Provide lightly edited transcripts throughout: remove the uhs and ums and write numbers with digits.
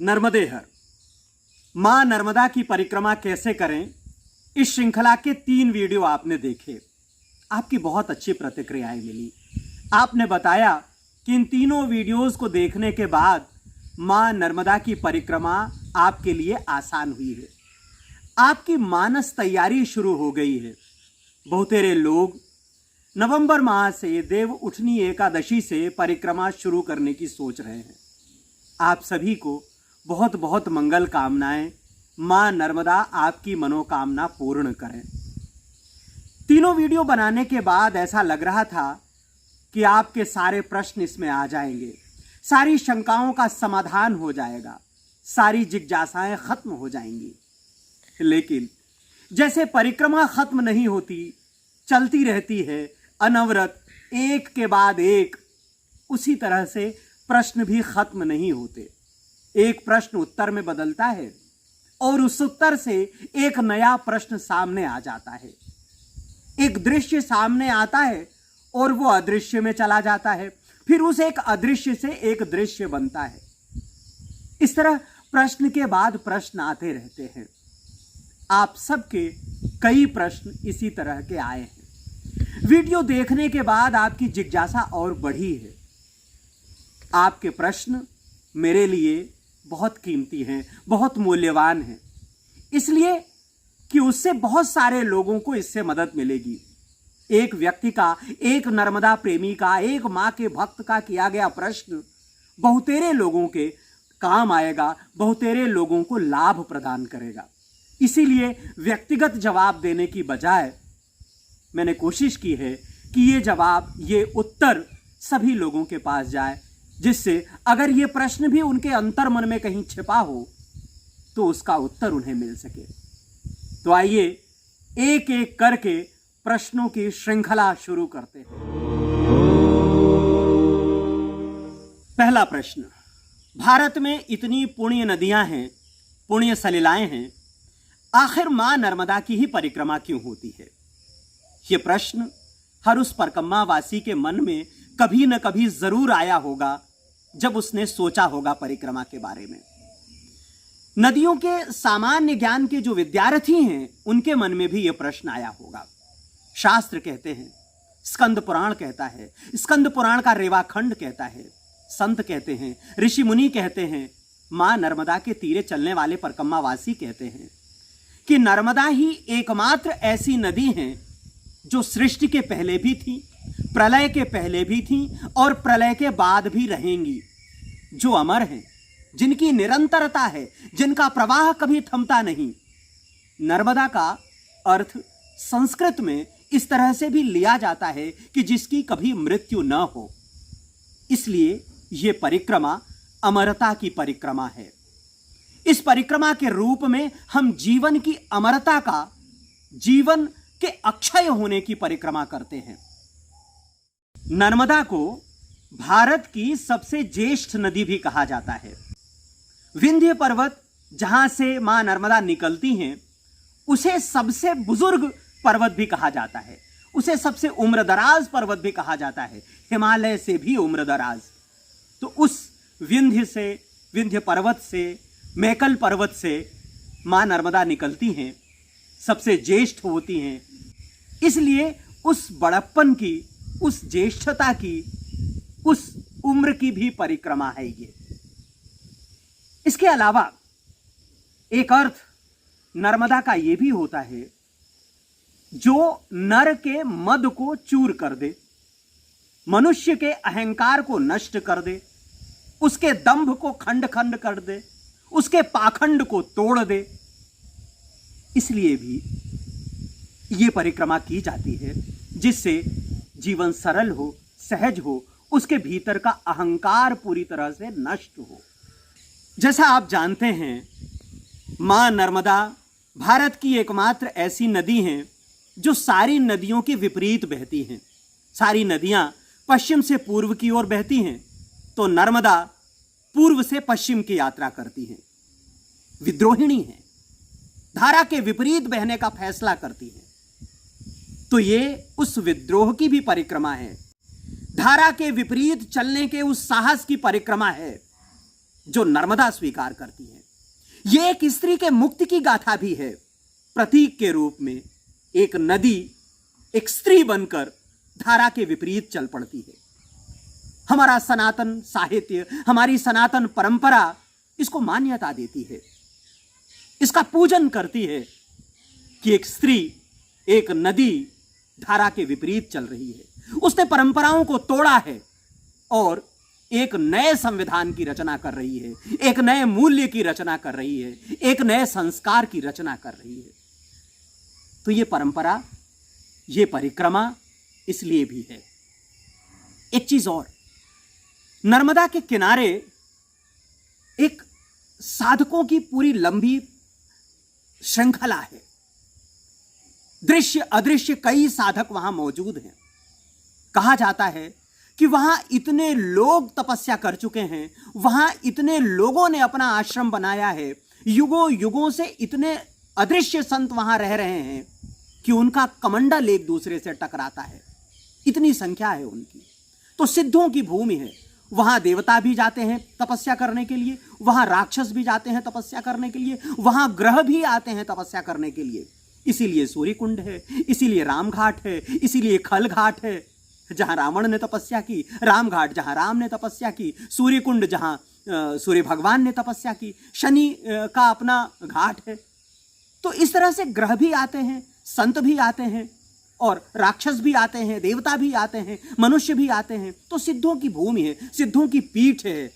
नर्मदे हर। मां नर्मदा की परिक्रमा कैसे करें, इस श्रृंखला के 3 वीडियो आपने देखे। आपकी बहुत अच्छी प्रतिक्रियाएं मिली। आपने बताया कि इन तीनों वीडियोस को देखने के बाद मां नर्मदा की परिक्रमा आपके लिए आसान हुई है। आपकी मानस तैयारी शुरू हो गई है। बहुतेरे लोग नवंबर माह से देव उठनी एकादशी से परिक्रमा शुरू करने की सोच रहे हैं। आप सभी को बहुत बहुत मंगल कामनाएं। मां नर्मदा आपकी मनोकामना पूर्ण करें। तीनों वीडियो बनाने के बाद ऐसा लग रहा था कि आपके सारे प्रश्न इसमें आ जाएंगे, सारी शंकाओं का समाधान हो जाएगा, सारी जिज्ञासाएं खत्म हो जाएंगी। लेकिन जैसे परिक्रमा खत्म नहीं होती, चलती रहती है अनवरत, एक के बाद एक, उसी तरह से प्रश्न भी खत्म नहीं होते। एक प्रश्न उत्तर में बदलता है और उस उत्तर से एक नया प्रश्न सामने आ जाता है। एक दृश्य सामने आता है और वो अदृश्य में चला जाता है, फिर उस एक अदृश्य से एक दृश्य बनता है। इस तरह प्रश्न के बाद प्रश्न आते रहते हैं। आप सबके कई प्रश्न इसी तरह के आए हैं। वीडियो देखने के बाद आपकी जिज्ञासा और बढ़ी है। आपके प्रश्न मेरे लिए बहुत कीमती हैं, बहुत मूल्यवान हैं, इसलिए कि उससे बहुत सारे लोगों को इससे मदद मिलेगी। एक व्यक्ति का, एक नर्मदा प्रेमी का, एक मां के भक्त का किया गया प्रश्न बहुतेरे लोगों के काम आएगा, बहुतेरे लोगों को लाभ प्रदान करेगा। इसीलिए व्यक्तिगत जवाब देने की बजाय मैंने कोशिश की है कि ये जवाब, ये उत्तर सभी लोगों के पास जाए, जिससे अगर ये प्रश्न भी उनके अंतर्मन में कहीं छिपा हो तो उसका उत्तर उन्हें मिल सके। तो आइए एक एक करके प्रश्नों की श्रृंखला शुरू करते हैं। पहला प्रश्न, भारत में इतनी पुण्य नदियां हैं, पुण्य सलिलाएं हैं, आखिर मां नर्मदा की ही परिक्रमा क्यों होती है? यह प्रश्न हर उस परिक्रमा वासी के मन में कभी न कभी जरूर आया होगा जब उसने सोचा होगा परिक्रमा के बारे में। नदियों के सामान्य ज्ञान के जो विद्यार्थी हैं, उनके मन में भी यह प्रश्न आया होगा। शास्त्र कहते हैं, स्कंद पुराण कहता है, स्कंद पुराण का रेवाखंड कहता है, संत कहते हैं, ऋषि मुनि कहते हैं, मां नर्मदा के तीरे चलने वाले परिक्रमावासी कहते हैं कि नर्मदा ही एकमात्र ऐसी नदी है जो सृष्टि के पहले भी थी, प्रलय के पहले भी थी और प्रलय के बाद भी रहेंगी, जो अमर हैं, जिनकी निरंतरता है, जिनका प्रवाह कभी थमता नहीं। नर्मदा का अर्थ संस्कृत में इस तरह से भी लिया जाता है कि जिसकी कभी मृत्यु न हो। इसलिए यह परिक्रमा अमरता की परिक्रमा है। इस परिक्रमा के रूप में हम जीवन की अमरता का, जीवन के अक्षय होने की परिक्रमा करते हैं। नर्मदा को भारत की सबसे ज्येष्ठ नदी भी कहा जाता है। विंध्य पर्वत जहां से मां नर्मदा निकलती हैं, उसे सबसे बुजुर्ग पर्वत भी कहा जाता है, उसे सबसे उम्रदराज पर्वत भी कहा जाता है, हिमालय से भी उम्रदराज। तो उस विंध्य से, विंध्य पर्वत से, मैकल पर्वत से मां नर्मदा निकलती हैं, सबसे ज्येष्ठ होती हैं। इसलिए उस बड़प्पन की, उस ज्येष्ठता की, उस उम्र की भी परिक्रमा है ये। इसके अलावा एक अर्थ नर्मदा का यह भी होता है, जो नर के मद को चूर कर दे, मनुष्य के अहंकार को नष्ट कर दे, उसके दंभ को खंड खंड कर दे, उसके पाखंड को तोड़ दे। इसलिए भी यह परिक्रमा की जाती है, जिससे जीवन सरल हो, सहज हो, उसके भीतर का अहंकार पूरी तरह से नष्ट हो। जैसा आप जानते हैं, मां नर्मदा भारत की एकमात्र ऐसी नदी है जो सारी नदियों के विपरीत बहती हैं। सारी नदियां पश्चिम से पूर्व की ओर बहती हैं, तो नर्मदा पूर्व से पश्चिम की यात्रा करती हैं। विद्रोहिणी है, धारा के विपरीत बहने का फैसला करती है। तो ये उस विद्रोह की भी परिक्रमा है, धारा के विपरीत चलने के उस साहस की परिक्रमा है जो नर्मदा स्वीकार करती है। यह एक स्त्री के मुक्ति की गाथा भी है। प्रतीक के रूप में एक नदी एक स्त्री बनकर धारा के विपरीत चल पड़ती है। हमारा सनातन साहित्य, हमारी सनातन परंपरा इसको मान्यता देती है, इसका पूजन करती है कि एक स्त्री, एक नदी धारा के विपरीत चल रही है। उसने परंपराओं को तोड़ा है और एक नए संविधान की रचना कर रही है, एक नए मूल्य की रचना कर रही है, एक नए संस्कार की रचना कर रही है। तो ये परंपरा, ये परिक्रमा इसलिए भी है। एक चीज और, नर्मदा के किनारे एक साधकों की पूरी लंबी श्रृंखला है। दृश्य अदृश्य कई साधक वहां मौजूद हैं। कहा जाता है कि वहां इतने लोग तपस्या कर चुके हैं, वहां इतने लोगों ने अपना आश्रम बनाया है, युगों युगों से इतने अदृश्य संत वहां रह रहे हैं कि उनका कमंडल एक दूसरे से टकराता है। इतनी संख्या है उनकी। तो सिद्धों की भूमि है। वहां देवता भी जाते हैं तपस्या करने के लिए, वहां राक्षस भी जाते हैं तपस्या करने के लिए, वहां ग्रह भी आते हैं तपस्या करने के लिए। इसीलिए सूर्य कुंड है, इसीलिए राम घाट है, इसीलिए खल घाट है जहां रावण ने तपस्या की, राम घाट जहां राम ने तपस्या की, सूर्य कुंड जहां सूर्य भगवान ने तपस्या की, शनि का अपना घाट है। तो इस तरह से ग्रह भी आते हैं, संत भी आते हैं और राक्षस भी आते हैं, देवता भी आते हैं, मनुष्य भी आते हैं। तो सिद्धों की भूमि है, सिद्धों की पीठ है।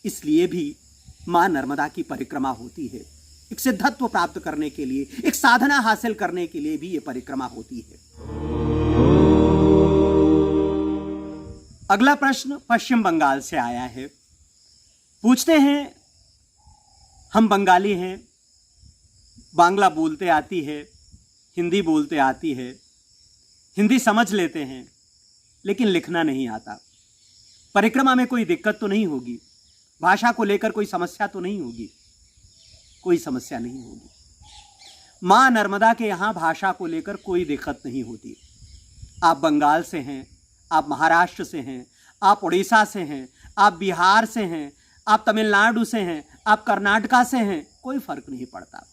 इसलिए भी मां नर्मदा की परिक्रमा होती है। एक सिद्धत्व प्राप्त करने के लिए, एक साधना हासिल करने के लिए भी यह परिक्रमा होती है। अगला प्रश्न पश्चिम बंगाल से आया है। पूछते हैं, हम बंगाली हैं, बांग्ला बोलते आती है, हिंदी बोलते आती है, हिंदी समझ लेते हैं, लेकिन लिखना नहीं आता। परिक्रमा में कोई दिक्कत तो नहीं होगी? भाषा को लेकर कोई समस्या तो नहीं होगी? कोई समस्या नहीं होगी। मां नर्मदा के यहां भाषा को लेकर कोई दिक्कत नहीं होती। आप बंगाल से हैं, आप महाराष्ट्र से हैं, आप उड़ीसा से हैं, आप बिहार से हैं, आप तमिलनाडु से हैं, आप कर्नाटका से हैं, कोई फर्क नहीं पड़ता।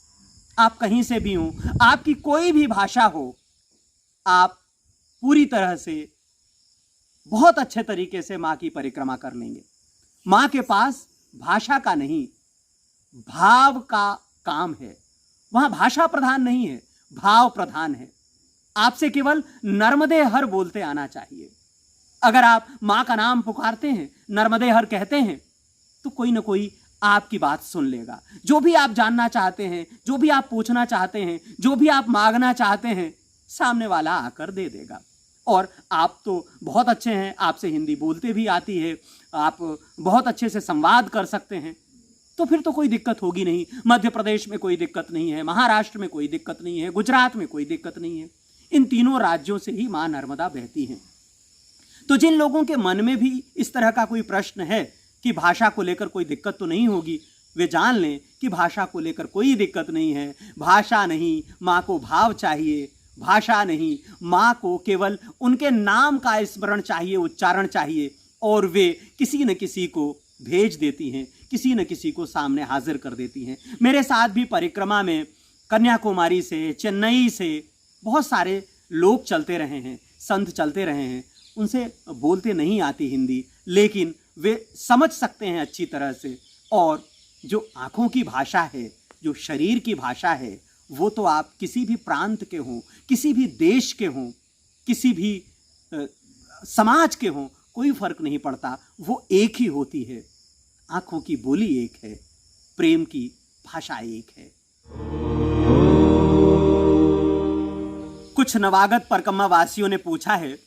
आप कहीं से भी हों, आपकी कोई भी भाषा हो, आप पूरी तरह से बहुत अच्छे तरीके से मां की परिक्रमा कर लेंगे। मां के पास भाषा का नहीं, भाव का काम है। वहां भाषा प्रधान नहीं है, भाव प्रधान है। आपसे केवल नर्मदे हर बोलते आना चाहिए। अगर आप मां का नाम पुकारते हैं, नर्मदे हर कहते हैं, तो कोई ना कोई आपकी बात सुन लेगा। जो भी आप जानना चाहते हैं, जो भी आप पूछना चाहते हैं, जो भी आप मांगना चाहते हैं, सामने वाला आकर दे देगा। और आप तो बहुत अच्छे हैं, आपसे हिंदी बोलते भी आती है, आप बहुत अच्छे से संवाद कर सकते हैं, तो फिर तो कोई दिक्कत होगी नहीं। मध्य प्रदेश में कोई दिक्कत नहीं है, महाराष्ट्र में कोई दिक्कत नहीं है, गुजरात में कोई दिक्कत नहीं है। इन तीनों राज्यों से ही मां नर्मदा बहती हैं। तो जिन लोगों के मन में भी इस तरह का कोई प्रश्न है कि भाषा को लेकर कोई दिक्कत तो नहीं होगी, वे जान लें कि भाषा को लेकर कोई दिक्कत नहीं है। भाषा नहीं, मां को भाव चाहिए। भाषा नहीं, मां को केवल उनके नाम का स्मरण चाहिए, उच्चारण चाहिए, और वे किसी न किसी को भेज देती हैं, किसी न किसी को सामने हाजिर कर देती हैं। मेरे साथ भी परिक्रमा में कन्याकुमारी से, चेन्नई से बहुत सारे लोग चलते रहे हैं, संत चलते रहे हैं। उनसे बोलते नहीं आती हिंदी, लेकिन वे समझ सकते हैं अच्छी तरह से। और जो आँखों की भाषा है, जो शरीर की भाषा है, वो तो आप किसी भी प्रांत के हों, किसी भी देश के हों, किसी भी समाज के हों, कोई फर्क नहीं पड़ता, वो एक ही होती है। आँखों की बोली एक है, प्रेम की भाषा एक है। कुछ नवागत परिक्रमा वासियों ने पूछा है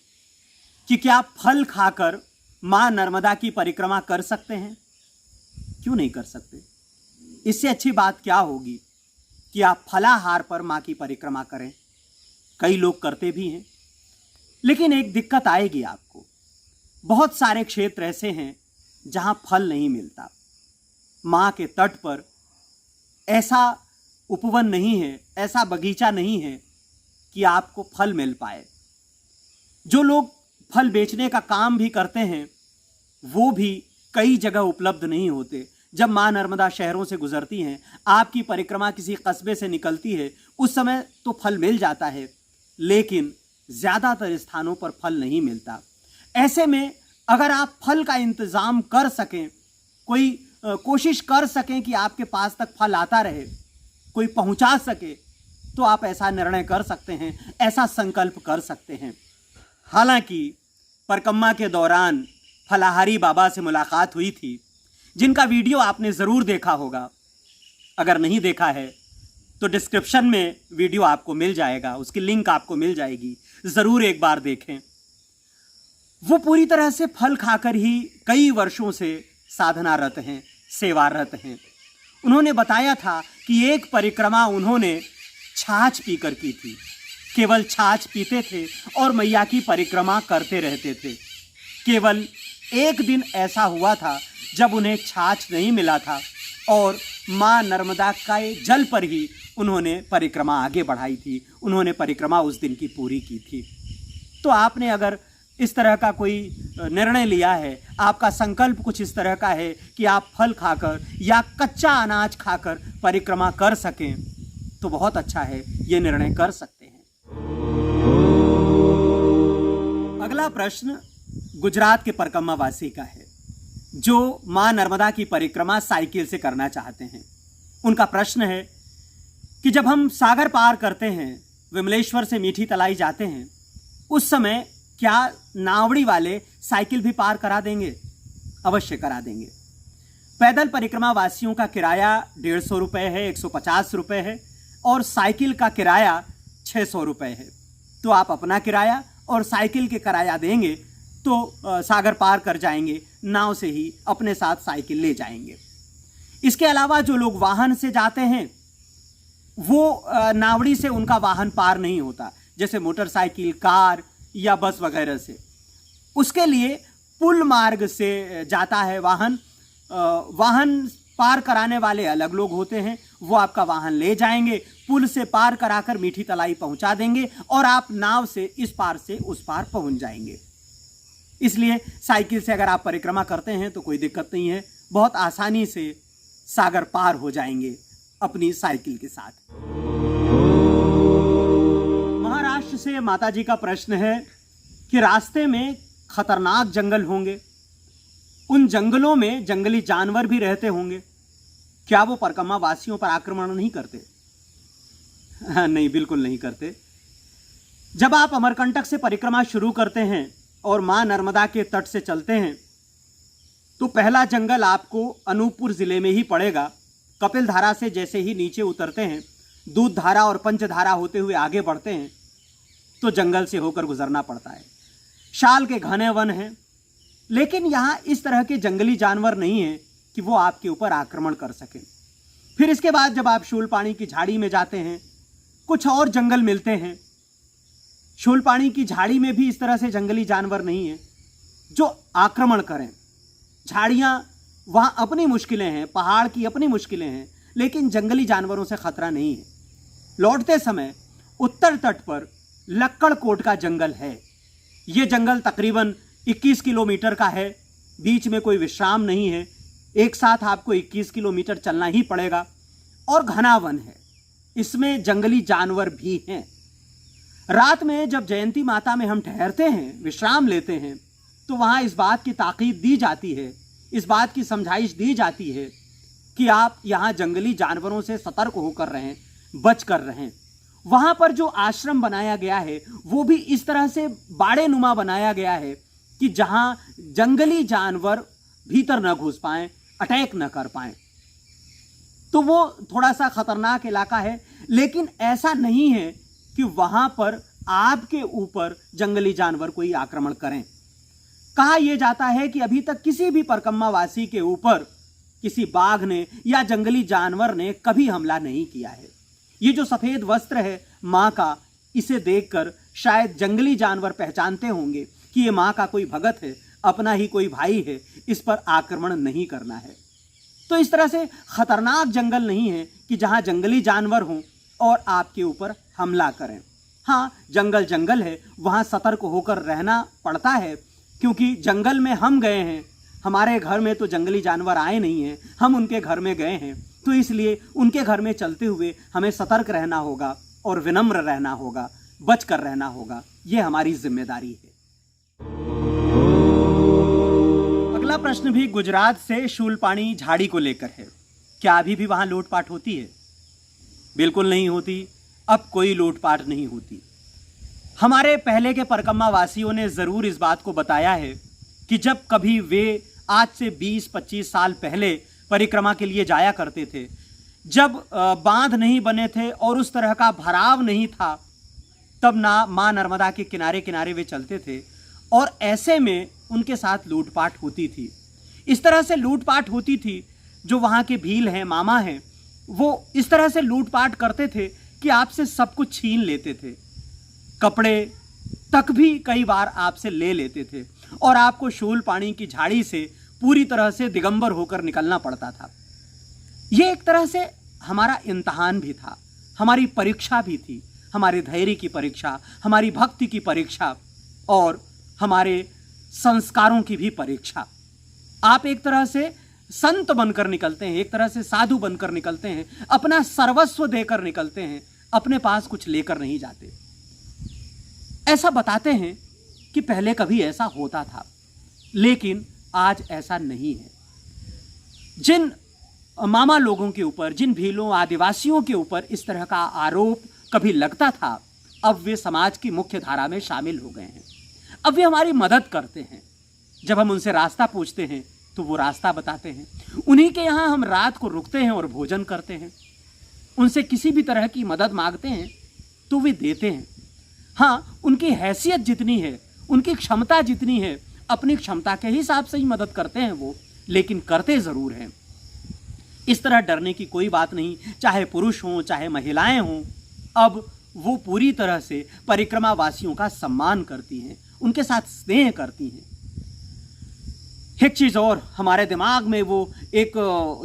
कि क्या फल खाकर मां नर्मदा की परिक्रमा कर सकते हैं? क्यों नहीं कर सकते? इससे अच्छी बात क्या होगी कि आप फलाहार पर मां की परिक्रमा करें। कई लोग करते भी हैं, लेकिन एक दिक्कत आएगी आपको। बहुत सारे क्षेत्र ऐसे हैं जहां फल नहीं मिलता। मां के तट पर ऐसा उपवन नहीं है, ऐसा बगीचा नहीं है कि आपको फल मिल पाए। जो लोग फल बेचने का काम भी करते हैं वो भी कई जगह उपलब्ध नहीं होते। जब माँ नर्मदा शहरों से गुजरती हैं, आपकी परिक्रमा किसी कस्बे से निकलती है, उस समय तो फल मिल जाता है, लेकिन ज़्यादातर स्थानों पर फल नहीं मिलता। ऐसे में अगर आप फल का इंतज़ाम कर सकें, कोई कोशिश कर सकें कि आपके पास तक फल आता रहे, कोई पहुंचा सके, तो आप ऐसा निर्णय कर सकते हैं, ऐसा संकल्प कर सकते हैं। हालांकि परिक्रमा के दौरान फलाहारी बाबा से मुलाकात हुई थी, जिनका वीडियो आपने ज़रूर देखा होगा। अगर नहीं देखा है तो डिस्क्रिप्शन में वीडियो आपको मिल जाएगा, उसकी लिंक आपको मिल जाएगी, ज़रूर एक बार देखें। वो पूरी तरह से फल खाकर ही कई वर्षों से साधनारत हैं, सेवारत हैं। उन्होंने बताया था कि एक परिक्रमा उन्होंने छाछ पीकर की थी, केवल छाछ पीते थे और मैया की परिक्रमा करते रहते थे। केवल एक दिन ऐसा हुआ था जब उन्हें छाछ नहीं मिला था और माँ नर्मदा के जल पर ही उन्होंने परिक्रमा आगे बढ़ाई थी, उन्होंने परिक्रमा उस दिन की पूरी की थी। तो आपने अगर इस तरह का कोई निर्णय लिया है, आपका संकल्प कुछ इस तरह का है कि आप फल खाकर या कच्चा अनाज खाकर परिक्रमा कर सकें, तो बहुत अच्छा है, ये निर्णय कर सकते हैं। अगला प्रश्न गुजरात के परिक्रमा वासी का है, जो माँ नर्मदा की परिक्रमा साइकिल से करना चाहते हैं। उनका प्रश्न है कि जब हम सागर पार करते हैं, विमलेश्वर से मीठी तलाई जाते हैं, उस समय क्या नावड़ी वाले साइकिल भी पार करा देंगे? अवश्य करा देंगे। पैदल परिक्रमा वासियों का किराया 150 रुपये है, 150 रुपये है और साइकिल का किराया 600 रुपये है। तो आप अपना किराया और साइकिल के किराया देंगे तो सागर पार कर जाएंगे, नाव से ही अपने साथ साइकिल ले जाएंगे। इसके अलावा जो लोग वाहन से जाते हैं वो नावड़ी से उनका वाहन पार नहीं होता, जैसे मोटरसाइकिल, कार या बस वगैरह से। उसके लिए पुल मार्ग से जाता है वाहन। वाहन पार कराने वाले अलग लोग होते हैं, वो आपका वाहन ले जाएंगे, पुल से पार कराकर मीठी तलाई पहुंचा देंगे और आप नाव से इस पार से उस पार पहुंच जाएंगे। इसलिए साइकिल से अगर आप परिक्रमा करते हैं तो कोई दिक्कत नहीं है, बहुत आसानी से सागर पार हो जाएंगे अपनी साइकिल के साथ। महाराष्ट्र से माता जी का प्रश्न है कि रास्ते में खतरनाक जंगल होंगे, उन जंगलों में जंगली जानवर भी रहते होंगे, क्या वो परिक्रमा वासियों पर आक्रमण नहीं करते? नहीं, बिल्कुल नहीं करते। जब आप अमरकंटक से परिक्रमा शुरू करते हैं और मां नर्मदा के तट से चलते हैं तो पहला जंगल आपको अनूपपुर जिले में ही पड़ेगा। कपिल धारा से जैसे ही नीचे उतरते हैं, दूध धारा और पंचधारा होते हुए आगे बढ़ते हैं तो जंगल से होकर गुजरना पड़ता है। शाल के घने वन हैं, लेकिन यहाँ इस तरह के जंगली जानवर नहीं हैं कि वो आपके ऊपर आक्रमण कर सकें। फिर इसके बाद जब आप शूलपाणी की झाड़ी में जाते हैं, कुछ और जंगल मिलते हैं। शूलपाणी की झाड़ी में भी इस तरह से जंगली जानवर नहीं है जो आक्रमण करें। झाड़ियाँ वहाँ अपनी मुश्किलें हैं, पहाड़ की अपनी मुश्किलें हैं, लेकिन जंगली जानवरों से खतरा नहीं है। लौटते समय उत्तर तट पर लक्कड़कोट का जंगल है। ये जंगल तकरीबन 21 किलोमीटर का है, बीच में कोई विश्राम नहीं है, एक साथ आपको 21 किलोमीटर चलना ही पड़ेगा और घना वन है, इसमें जंगली जानवर भी हैं। रात में जब जयंती माता में हम ठहरते हैं, विश्राम लेते हैं, तो वहाँ इस बात की ताकीद दी जाती है, इस बात की समझाइश दी जाती है कि आप यहाँ जंगली जानवरों से सतर्क होकर रहें, बच कर रहें। वहाँ पर जो आश्रम बनाया गया है वो भी इस तरह से बाड़े नुमा बनाया गया है कि जहाँ जंगली जानवर भीतर न घुस पाएं, अटैक न कर पाएं। तो वो थोड़ा सा खतरनाक इलाका है, लेकिन ऐसा नहीं है कि वहाँ पर आपके ऊपर जंगली जानवर कोई आक्रमण करें। कहा यह जाता है कि अभी तक किसी भी परिक्रमा वासी के ऊपर किसी बाघ ने या जंगली जानवर ने कभी हमला नहीं किया है। ये जो सफ़ेद वस्त्र है माँ का, इसे देखकर शायद जंगली जानवर पहचानते होंगे कि ये माँ का कोई भगत है, अपना ही कोई भाई है, इस पर आक्रमण नहीं करना है। तो इस तरह से खतरनाक जंगल नहीं है कि जहाँ जंगली जानवर हों और आपके ऊपर हमला करें। हाँ, जंगल जंगल है, वहाँ सतर्क होकर रहना पड़ता है, क्योंकि जंगल में हम गए हैं, हमारे घर में तो जंगली जानवर आए नहीं हैं, हम उनके घर में गए हैं, तो इसलिए उनके घर में चलते हुए हमें सतर्क रहना होगा और विनम्र रहना होगा, बच कर रहना होगा। ये हमारी जिम्मेदारी है। अगला प्रश्न भी गुजरात से शूलपाणी झाड़ी को लेकर है। क्या अभी भी वहां लूटपाट होती है? बिल्कुल नहीं होती। अब कोई लूटपाट नहीं होती। हमारे पहले के परकम्मा वासियों ने जरूर इस बात को बताया है कि जब कभी वे आज से 20-25 साल पहले परिक्रमा के लिए जाया करते थे, जब बांध नहीं बने थे और उस तरह का भराव नहीं था, तब ना माँ नर्मदा के किनारे किनारे वे चलते थे और ऐसे में उनके साथ लूटपाट होती थी। इस तरह से लूटपाट होती थी, जो वहाँ के भील हैं, मामा हैं, वो इस तरह से लूटपाट करते थे कि आपसे सब कुछ छीन लेते थे, कपड़े तक भी कई बार आपसे ले लेते थे और आपको शूलपाणी की झाड़ी से पूरी तरह से दिगंबर होकर निकलना पड़ता था। ये एक तरह से हमारा इम्तहान भी था, हमारी परीक्षा भी थी, हमारे धैर्य की परीक्षा, हमारी भक्ति की परीक्षा और हमारे संस्कारों की भी परीक्षा। आप एक तरह से संत बनकर निकलते हैं, एक तरह से साधु बनकर निकलते हैं, अपना सर्वस्व देकर निकलते हैं, अपने पास कुछ लेकर नहीं जाते। ऐसा बताते हैं कि पहले कभी ऐसा होता था, लेकिन आज ऐसा नहीं है। जिन मामा लोगों के ऊपर, जिन भीलों आदिवासियों के ऊपर इस तरह का आरोप कभी लगता था, अब वे समाज की मुख्य धारा में शामिल हो गए हैं। अब वे हमारी मदद करते हैं। जब हम उनसे रास्ता पूछते हैं तो वो रास्ता बताते हैं। उन्हीं के यहाँ हम रात को रुकते हैं और भोजन करते हैं। उनसे किसी भी तरह की मदद मांगते हैं तो वे देते हैं। हाँ, उनकी हैसियत जितनी है, उनकी क्षमता जितनी है, अपनी क्षमता के हिसाब से ही मदद करते हैं वो, लेकिन करते ज़रूर हैं। इस तरह डरने की कोई बात नहीं, चाहे पुरुष हों चाहे महिलाएं हों। अब वो पूरी तरह से परिक्रमा वासियों का सम्मान करती हैं, उनके साथ स्नेह करती हैं। एक चीज़ और, हमारे दिमाग में वो एक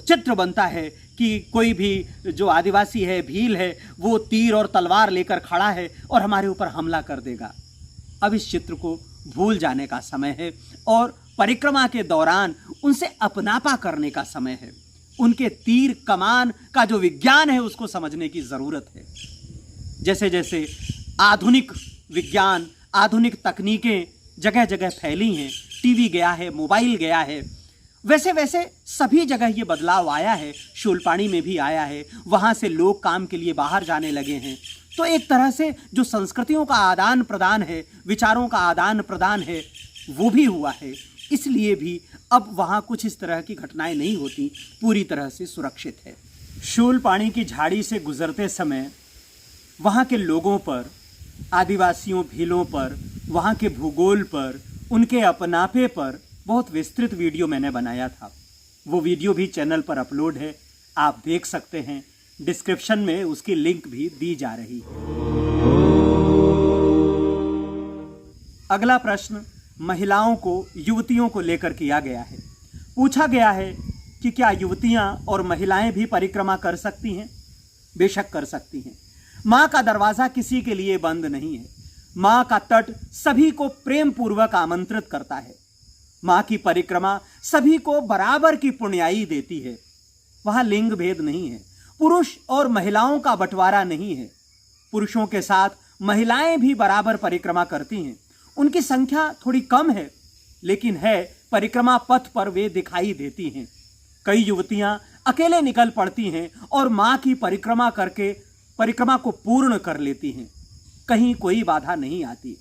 चित्र बनता है कि कोई भी जो आदिवासी है, भील है, वो तीर और तलवार लेकर खड़ा है और हमारे ऊपर हमला कर देगा। अब इस चित्र को भूल जाने का समय है और परिक्रमा के दौरान उनसे अपनापा करने का समय है। उनके तीर कमान का जो विज्ञान है उसको समझने की ज़रूरत है। जैसे जैसे आधुनिक विज्ञान, आधुनिक तकनीकें जगह जगह फैली हैं, टीवी गया है, मोबाइल गया है, वैसे वैसे सभी जगह ये बदलाव आया है। शूलपाणी में भी आया है, वहाँ से लोग काम के लिए बाहर जाने लगे हैं। तो एक तरह से जो संस्कृतियों का आदान प्रदान है, विचारों का आदान प्रदान है, वो भी हुआ है। इसलिए भी अब वहाँ कुछ इस तरह की घटनाएं नहीं होती, पूरी तरह से सुरक्षित है। शूलपाणी की झाड़ी से गुजरते समय वहाँ के लोगों पर, आदिवासियों भीलों पर, वहाँ के भूगोल पर, उनके अपनापे पर बहुत विस्तृत वीडियो मैंने बनाया था। वो वीडियो भी चैनल पर अपलोड है, आप देख सकते हैं। डिस्क्रिप्शन में उसकी लिंक भी दी जा रही है। अगला प्रश्न महिलाओं को, युवतियों को लेकर किया गया है। पूछा गया है कि क्या युवतियां और महिलाएं भी परिक्रमा कर सकती हैं? बेशक कर सकती हैं। माँ का दरवाज़ा किसी के लिए बंद नहीं है। माँ का तट सभी को प्रेम पूर्वक आमंत्रित करता है। माँ की परिक्रमा सभी को बराबर की पुण्याई देती है। वहाँ लिंग भेद नहीं है, पुरुष और महिलाओं का बंटवारा नहीं है। पुरुषों के साथ महिलाएं भी बराबर परिक्रमा करती हैं। उनकी संख्या थोड़ी कम है, लेकिन है, परिक्रमा पथ पर वे दिखाई देती हैं। कई युवतियां अकेले निकल पड़ती हैं और माँ की परिक्रमा करके परिक्रमा को पूर्ण कर लेती हैं। कहीं कोई बाधा नहीं आती।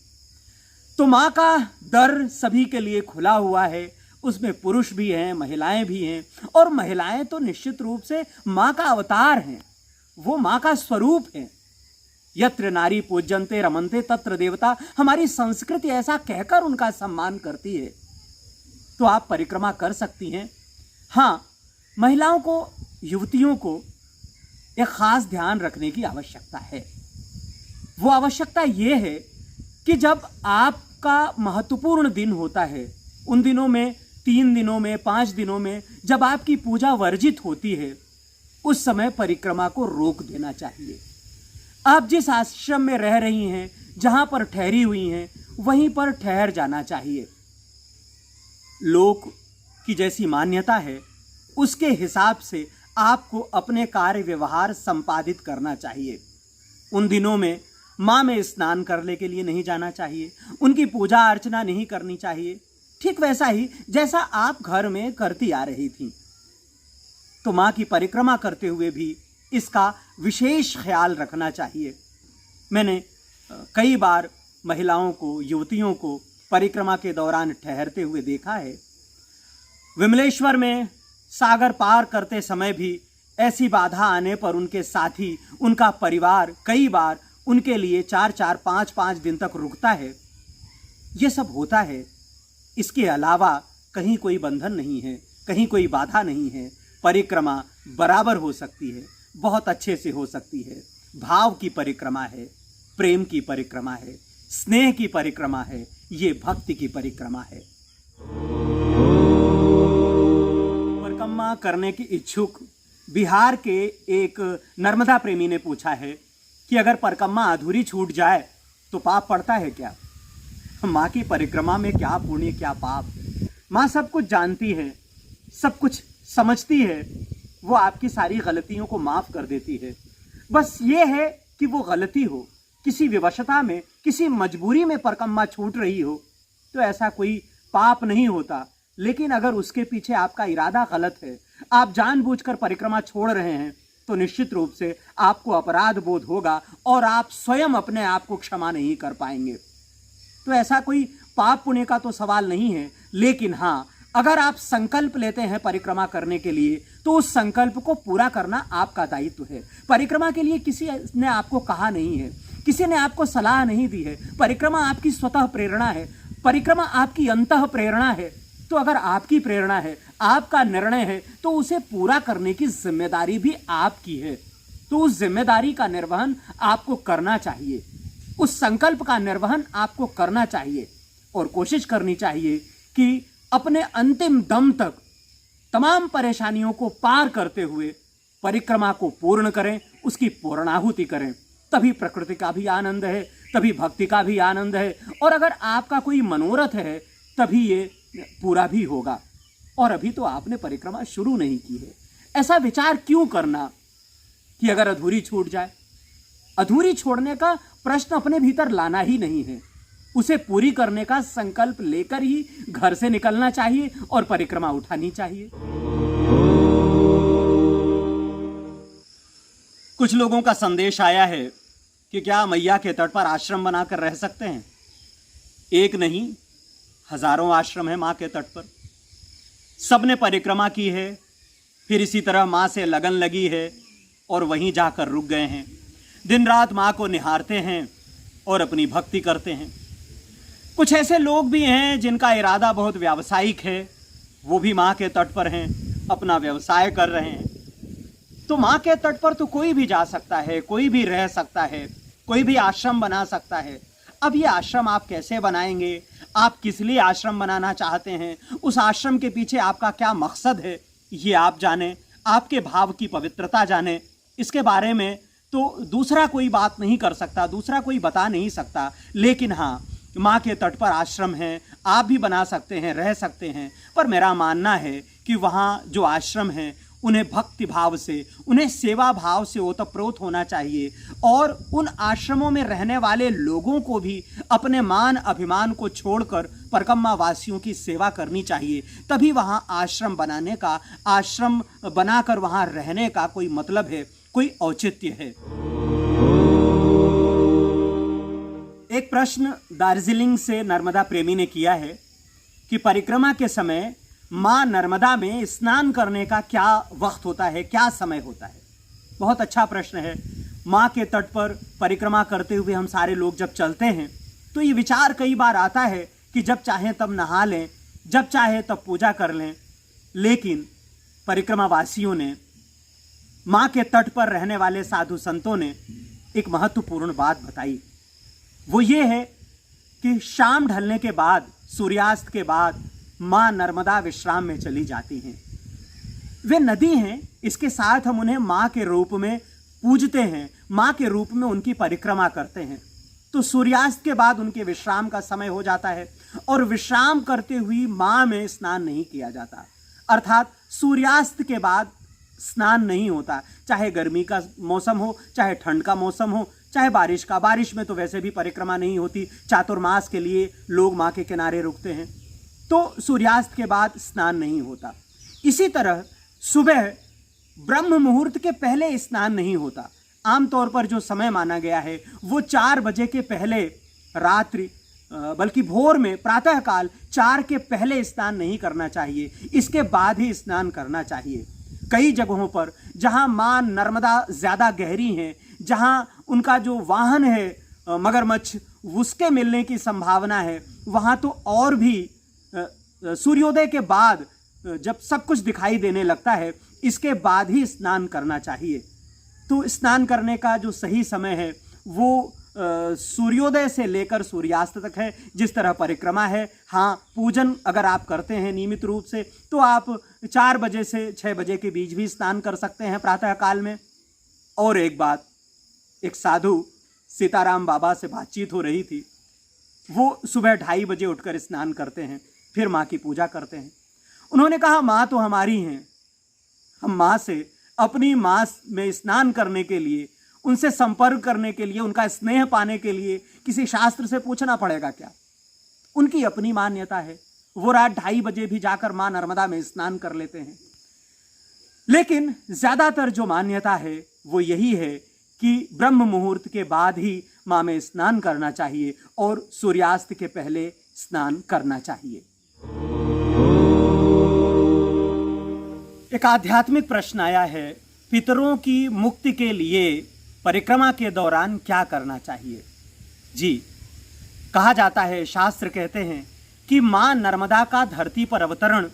तो माँ का दर सभी के लिए खुला हुआ है। उसमें पुरुष भी हैं, महिलाएं भी हैं, और महिलाएं तो निश्चित रूप से माँ का अवतार हैं। वो माँ का स्वरूप है। यत्र नारी पूज्यन्ते रमन्ते तत्र देवता, हमारी संस्कृति ऐसा कहकर उनका सम्मान करती है। तो आप परिक्रमा कर सकती हैं। हाँ, महिलाओं को, युवतियों को एक खास ध्यान रखने की आवश्यकता है। वो आवश्यकता ये है कि जब आपका महत्वपूर्ण दिन होता है, उन दिनों में, 3 दिनों में, 5 दिनों में, जब आपकी पूजा वर्जित होती है, उस समय परिक्रमा को रोक देना चाहिए। आप जिस आश्रम में रह रही हैं, जहां पर ठहरी हुई हैं वहीं पर ठहर जाना चाहिए। लोक की जैसी मान्यता है उसके हिसाब से आपको अपने कार्य व्यवहार संपादित करना चाहिए। उन दिनों में माँ में स्नान करने के लिए नहीं जाना चाहिए, उनकी पूजा अर्चना नहीं करनी चाहिए, ठीक वैसा ही जैसा आप घर में करती आ रही थी। तो माँ की परिक्रमा करते हुए भी इसका विशेष ख्याल रखना चाहिए। मैंने कई बार महिलाओं को, युवतियों को परिक्रमा के दौरान ठहरते हुए देखा है। विमलेश्वर में सागर पार करते समय भी ऐसी बाधा आने पर उनके साथी, उनका परिवार कई बार उनके लिए 4-4, 5-5 दिन तक रुकता है। ये सब होता है। इसके अलावा कहीं कोई बंधन नहीं है, कहीं कोई बाधा नहीं है। परिक्रमा बराबर हो सकती है, बहुत अच्छे से हो सकती है। भाव की परिक्रमा है, प्रेम की परिक्रमा है, स्नेह की परिक्रमा है, ये भक्ति की परिक्रमा है। परिक्रमा करने की इच्छुक बिहार के एक नर्मदा प्रेमी ने पूछा है कि अगर परिक्रमा अधूरी छूट जाए तो पाप पड़ता है क्या? माँ की परिक्रमा में क्या पुण्य क्या पाप? माँ सब कुछ जानती है, सब कुछ समझती है, वो आपकी सारी गलतियों को माफ कर देती है। बस ये है कि वो गलती हो, किसी विवशता में, किसी मजबूरी में परिक्रमा छूट रही हो तो ऐसा कोई पाप नहीं होता। लेकिन अगर उसके पीछे आपका इरादा गलत है, आप जानबूझकर परिक्रमा छोड़ रहे हैं, तो निश्चित रूप से आपको अपराध बोध होगा और आप स्वयं अपने आप को क्षमा नहीं कर पाएंगे। तो ऐसा कोई पाप पुण्य का तो सवाल नहीं है। लेकिन हाँ, अगर आप संकल्प लेते हैं परिक्रमा करने के लिए तो उस संकल्प को पूरा करना आपका दायित्व है। परिक्रमा के लिए किसी ने आपको कहा नहीं है, किसी ने आपको सलाह नहीं दी है। परिक्रमा आपकी स्वतः प्रेरणा है, परिक्रमा आपकी अंतः प्रेरणा है। तो अगर आपकी प्रेरणा है, आपका निर्णय है, तो उसे पूरा करने की जिम्मेदारी भी आपकी है। तो उस जिम्मेदारी का निर्वहन आपको करना चाहिए, उस संकल्प का निर्वहन आपको करना चाहिए और कोशिश करनी चाहिए कि अपने अंतिम दम तक तमाम परेशानियों को पार करते हुए परिक्रमा को पूर्ण करें, उसकी पूर्णाहुति करें। तभी प्रकृति का भी आनंद है, तभी भक्ति का भी आनंद है, और अगर आपका कोई मनोरथ है तभी ये पूरा भी होगा। और अभी तो आपने परिक्रमा शुरू नहीं की है। ऐसा विचार क्यों करना कि अगर अधूरी छूट जाए? अधूरी छोड़ने का प्रश्न अपने भीतर लाना ही नहीं है। उसे पूरी करने का संकल्प लेकर ही घर से निकलना चाहिए और परिक्रमा उठानी चाहिए। कुछ लोगों का संदेश आया है कि क्या मैया के तट पर आश्रम बनाकर रह सकते हैं? एक नहीं, हजारों आश्रम है माँ के तट पर। सबने परिक्रमा की है, फिर इसी तरह माँ से लगन लगी है और वहीं जाकर रुक गए हैं। दिन रात माँ को निहारते हैं और अपनी भक्ति करते हैं। कुछ ऐसे लोग भी हैं जिनका इरादा बहुत व्यावसायिक है, वो भी माँ के तट पर हैं, अपना व्यवसाय कर रहे हैं। तो माँ के तट पर तो कोई भी जा सकता है, कोई भी रह सकता है, कोई भी आश्रम बना सकता है। अब ये आश्रम आप कैसे बनाएंगे, आप किस लिए आश्रम बनाना चाहते हैं, उस आश्रम के पीछे आपका क्या मकसद है, ये आप जाने, आपके भाव की पवित्रता जाने। इसके बारे में तो दूसरा कोई बात नहीं कर सकता, दूसरा कोई बता नहीं सकता। लेकिन हाँ, माँ के तट पर आश्रम है, आप भी बना सकते हैं, रह सकते हैं। पर मेरा मानना है कि वहाँ जो आश्रम हैं उन्हें भक्ति भाव से, उन्हें सेवा भाव से ओतप्रोत होना चाहिए। और उन आश्रमों में रहने वाले लोगों को भी अपने मान अभिमान को छोड़कर परिक्रमा वासियों की सेवा करनी चाहिए। तभी वहाँ आश्रम बनाने का, आश्रम बनाकर वहाँ रहने का कोई मतलब है, कोई औचित्य है। एक प्रश्न दार्जिलिंग से नर्मदा प्रेमी ने किया है कि परिक्रमा के समय माँ नर्मदा में स्नान करने का क्या वक्त होता है, क्या समय होता है? बहुत अच्छा प्रश्न है। माँ के तट पर परिक्रमा करते हुए हम सारे लोग जब चलते हैं तो ये विचार कई बार आता है कि जब चाहें तब नहा लें, जब चाहे तब पूजा कर लें। लेकिन परिक्रमा वासियों ने, माँ के तट पर रहने वाले साधु संतों ने एक महत्वपूर्ण बात बताई। वो ये है कि शाम ढलने के बाद, सूर्यास्त के बाद माँ नर्मदा विश्राम में चली जाती हैं। वे नदी हैं, इसके साथ हम उन्हें माँ के रूप में पूजते हैं, माँ के रूप में उनकी परिक्रमा करते हैं। तो सूर्यास्त के बाद उनके विश्राम का समय हो जाता है और विश्राम करते हुए माँ में स्नान नहीं किया जाता, अर्थात सूर्यास्त के बाद स्नान नहीं होता। चाहे गर्मी का मौसम हो, चाहे ठंड का मौसम हो, चाहे बारिश का। बारिश में तो वैसे भी परिक्रमा नहीं होती, चातुर्मास के लिए लोग माँ के किनारे रुकते हैं, तो सूर्यास्त के बाद स्नान नहीं होता। इसी तरह सुबह ब्रह्म मुहूर्त के पहले स्नान नहीं होता। आमतौर पर जो समय माना गया है वो 4 बजे के पहले रात्रि बल्कि भोर में प्रातःकाल 4 के पहले स्नान नहीं करना चाहिए, इसके बाद ही स्नान करना चाहिए। कई जगहों पर जहां मां नर्मदा ज़्यादा गहरी हैं, जहां उनका जो वाहन है मगरमच्छ, उसके मिलने की संभावना है, वहां तो और भी सूर्योदय के बाद जब सब कुछ दिखाई देने लगता है, इसके बाद ही स्नान करना चाहिए। तो स्नान करने का जो सही समय है वो सूर्योदय से लेकर सूर्यास्त तक है। जिस तरह परिक्रमा है, हाँ, पूजन अगर आप करते हैं नियमित रूप से तो आप 4 बजे से 6 बजे के बीच भी स्नान कर सकते हैं प्रातःकाल में। और एक बात, एक साधु सीताराम बाबा से बातचीत हो रही थी, वो सुबह 2:30 बजे उठकर स्नान करते हैं, फिर माँ की पूजा करते हैं। उन्होंने कहा, माँ तो हमारी हैं, हम माँ से अपनी माँ में स्नान करने के लिए, उनसे संपर्क करने के लिए, उनका स्नेह पाने के लिए किसी शास्त्र से पूछना पड़ेगा क्या? उनकी अपनी मान्यता है, वो रात 2:30 बजे भी जाकर माँ नर्मदा में स्नान कर लेते हैं। लेकिन ज्यादातर जो मान्यता है वो यही है कि ब्रह्म मुहूर्त के बाद ही माँ में स्नान करना चाहिए और सूर्यास्त के पहले स्नान करना चाहिए। एक आध्यात्मिक प्रश्न आया है, पितरों की मुक्ति के लिए परिक्रमा के दौरान क्या करना चाहिए? जी, कहा जाता है, शास्त्र कहते हैं कि मां नर्मदा का धरती पर अवतरण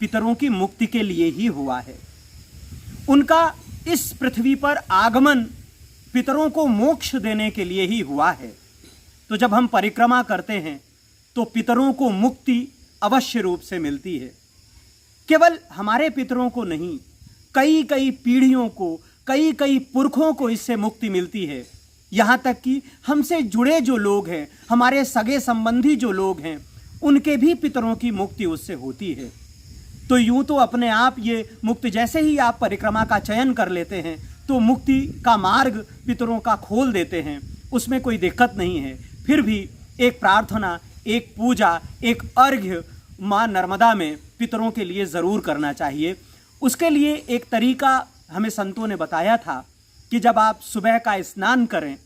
पितरों की मुक्ति के लिए ही हुआ है। उनका इस पृथ्वी पर आगमन पितरों को मोक्ष देने के लिए ही हुआ है। तो जब हम परिक्रमा करते हैं तो पितरों को मुक्ति अवश्य रूप से मिलती है। केवल हमारे पितरों को नहीं, कई कई पीढ़ियों को, कई कई पुरखों को इससे मुक्ति मिलती है। यहाँ तक कि हमसे जुड़े जो लोग हैं, हमारे सगे संबंधी जो लोग हैं, उनके भी पितरों की मुक्ति उससे होती है। तो यूं तो अपने आप ये मुक्ति, जैसे ही आप परिक्रमा का चयन कर लेते हैं तो मुक्ति का मार्ग पितरों का खोल देते हैं, उसमें कोई दिक्कत नहीं है। फिर भी एक प्रार्थना, एक पूजा, एक अर्घ्य माँ नर्मदा में पितरों के लिए ज़रूर करना चाहिए। उसके लिए एक तरीका हमें संतों ने बताया था कि जब आप सुबह का स्नान करें,